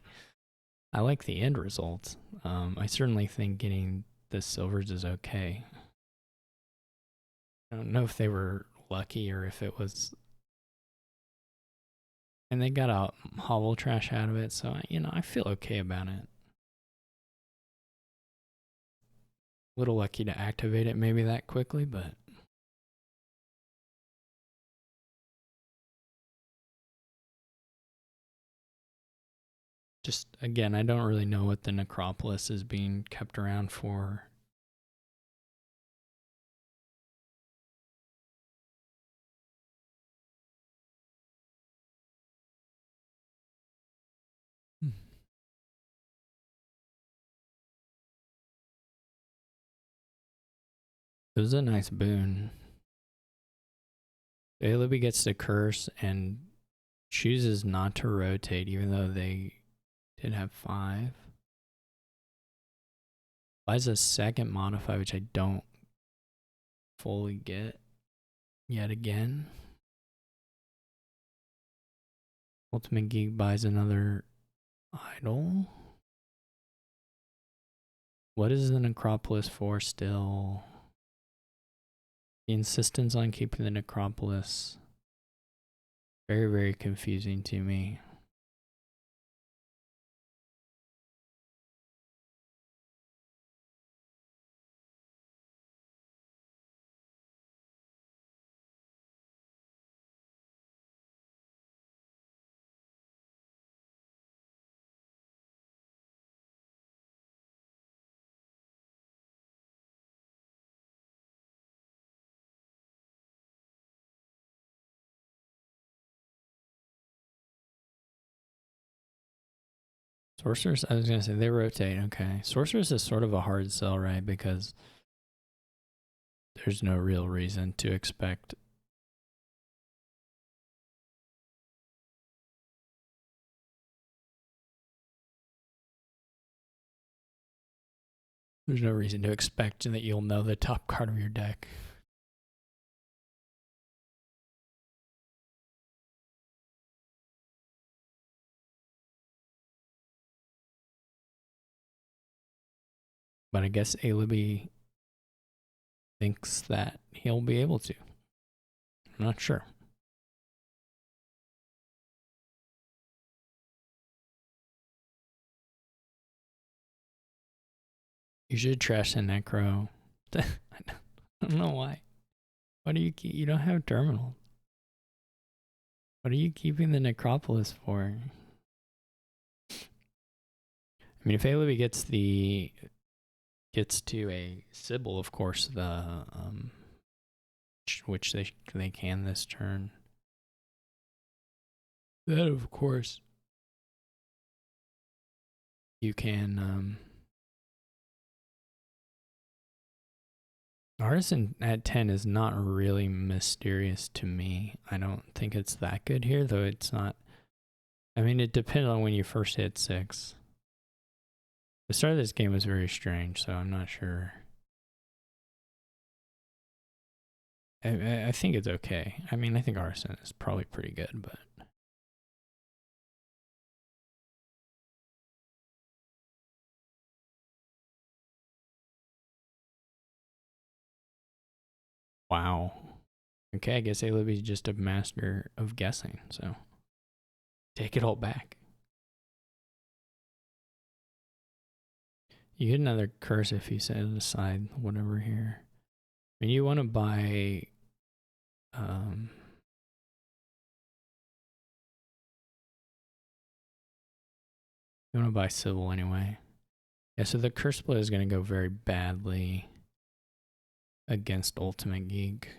I like the end result. I certainly think getting the silvers is okay. I don't know if they were lucky or if it was, and they got a hovel trash out of it, so I feel okay about it. A little lucky to activate it maybe that quickly, but just again, I don't really know what the necropolis is being kept around for. It was a nice boon. Alibi gets to curse and chooses not to rotate, even though they did have 5. Buys a second modify, which I don't fully get yet again. Ultimate Geek buys another idol. What is the necropolis for still? The insistence on keeping the necropolis. Very, very confusing to me. Sorceress, I was going to say, they rotate, okay. Sorceress is sort of a hard sell, right? Because there's no real reason to expect. There's no reason to expect that you'll know the top card of your deck. But I guess Alibi thinks that he'll be able to. I'm not sure. You should trash the Necro. I don't know why. What do you keep? You don't have terminal. What are you keeping the Necropolis for? I mean, if Alibi gets to a Sybil, of course, the which they can this turn. Then of course you can Artisan at 10 is not really mysterious to me. I don't think it's that good here, though it's not. I mean, it depends on when you first hit 6. The start of this game was very strange, so I'm not sure. I think it's okay. I mean, I think arson is probably pretty good, but wow. Okay, I guess Libby's just a master of guessing, so take it all back. You get another curse if you set it aside, whatever here. I mean, you want to buy. Um, you want to buy Civil anyway. Yeah, so the curse split is going to go very badly against Ultimate Geek.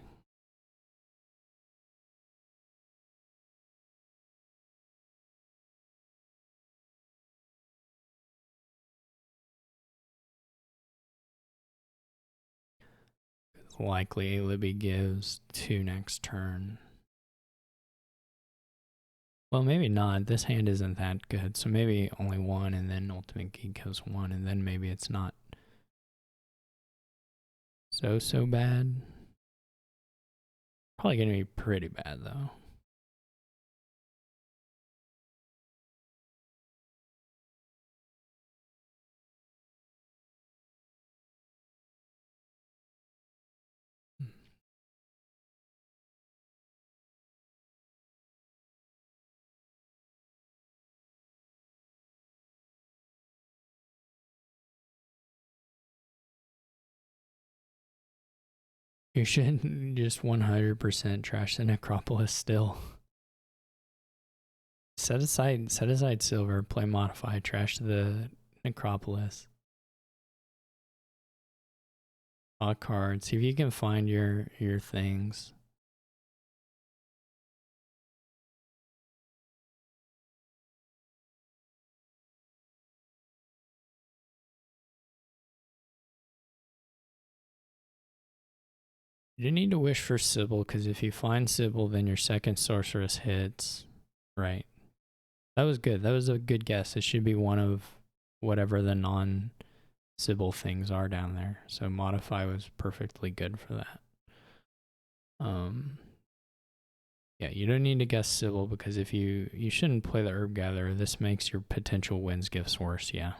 Likely Libby gives 2 next turn. Well, maybe not. This hand isn't that good, so maybe only 1, and then Ultimate Geek goes 1, and then maybe it's not so bad. Probably gonna be pretty bad though. You should just 100% trash the Necropolis still. Set aside silver, play modify, trash the Necropolis. Draw a card, see if you can find your things. You need to wish for Sybil, because if you find Sybil, then your second sorceress hits. Right. That was good. That was a good guess. It should be one of whatever the non-Sybil things are down there. So modify was perfectly good for that. Yeah, you don't need to guess Sybil, because if you shouldn't play the Herb Gatherer. This makes your potential wins gifts worse. Yeah.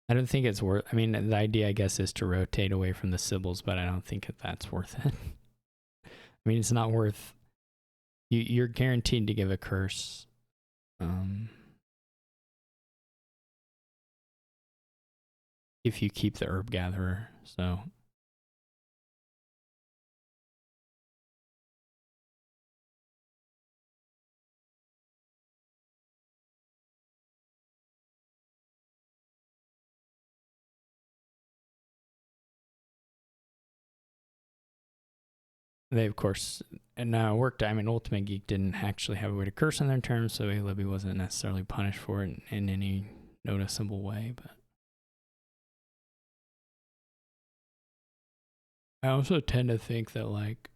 I don't think it's worth. I mean, the idea, I guess, is to rotate away from the Sybils, but I don't think that's worth it. I mean, it's not worth. You're guaranteed to give a curse. If you keep the Herb Gatherer, so. They, of course, and now it worked. I mean, Ultimate Geek didn't actually have a way to curse on their turn, so Libby wasn't necessarily punished for it in any noticeable way. But I also tend to think that, like,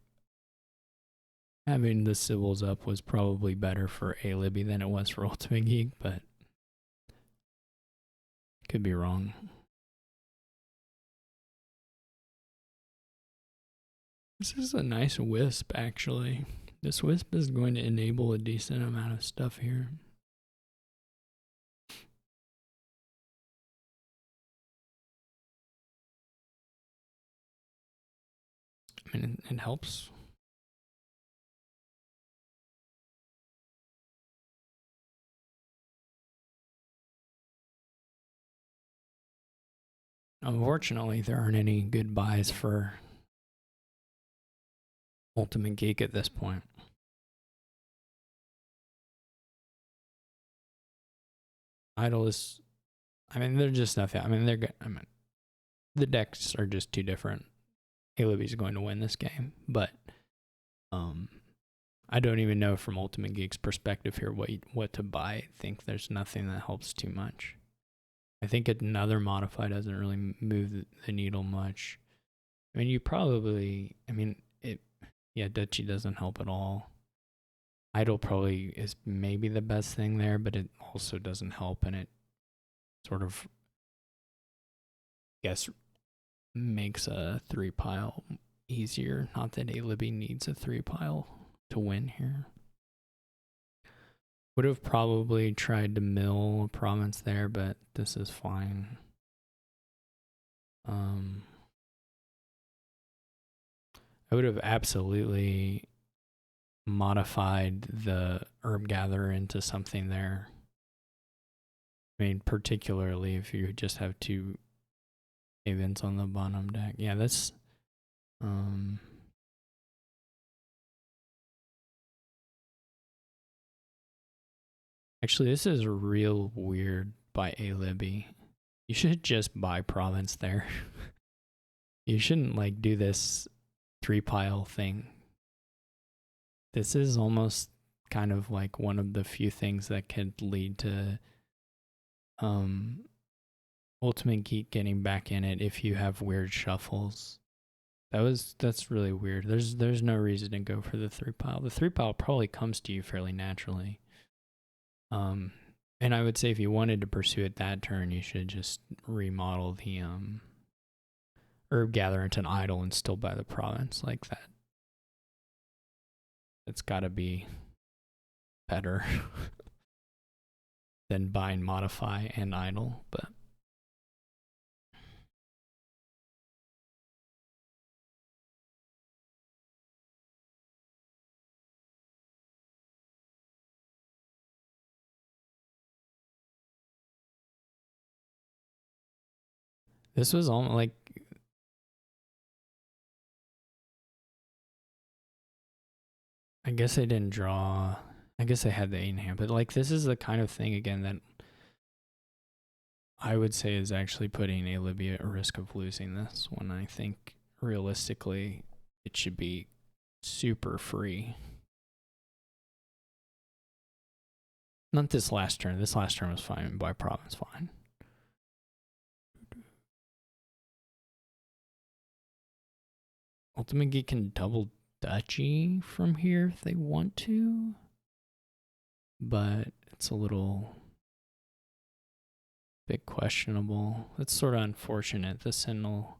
having the Sybils up was probably better for Libby than it was for Ultimate Geek, but could be wrong. This is a nice wisp, actually. This wisp is going to enable a decent amount of stuff here. I mean, it helps. Unfortunately, there aren't any good buys for Ultimate Geek at this point. Idol is, I mean, they're just nothing. I mean, they're good. I mean, the decks are just too different. Alibi's going to win this game, but I don't even know from Ultimate Geek's perspective here what to buy. I think there's nothing that helps too much. I think another modify doesn't really move the needle much. I mean, Duchy doesn't help at all. Idle probably is maybe the best thing there, but it also doesn't help, and it sort of, I guess, makes a 3-pile easier. Not that Alibi needs a 3-pile to win here. Would have probably tried to mill a province there, but this is fine. I would have absolutely modified the Herb Gatherer into something there. I mean, particularly if you just have 2 events on the bottom deck. Yeah, that's actually, this is real weird by Alibi. You should just buy province there. You shouldn't like do this 3-pile thing. This is almost kind of like one of the few things that could lead to Ultimate Geek getting back in it if you have weird shuffles. That's really weird. There's no reason to go for the 3-pile. The 3-pile probably comes to you fairly naturally. And I would say if you wanted to pursue it that turn, you should just remodel the Herb Gatherer into an idol and still buy the province like that. It's got to be better than bind, modify, and idle, but this was almost like, I guess I didn't draw. I guess I had the 8 in hand, but like this is the kind of thing again that I would say is actually putting Alibi at risk of losing this, when I think realistically it should be super free. Not this last turn. This last turn was fine. By province, fine. Ultimate Geek can double Duchy from here if they want to, but it's a little bit questionable. It's sort of unfortunate. The Sentinel.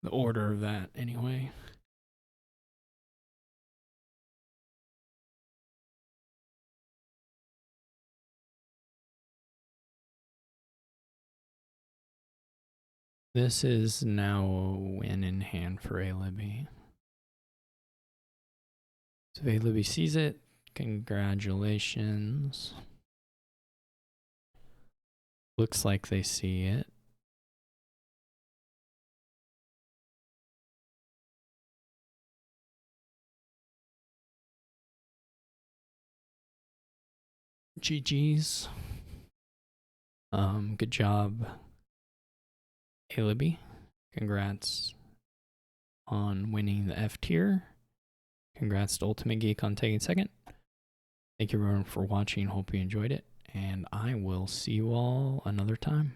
The order of that, anyway. This is now a win in hand for Alibi. So if Alibi sees it, congratulations. Looks like they see it. GG's. Good job, Alibi. Congrats on winning the F tier. Congrats to Ultimate Geek on taking second. Thank you everyone for watching. Hope you enjoyed it. And I will see you all another time.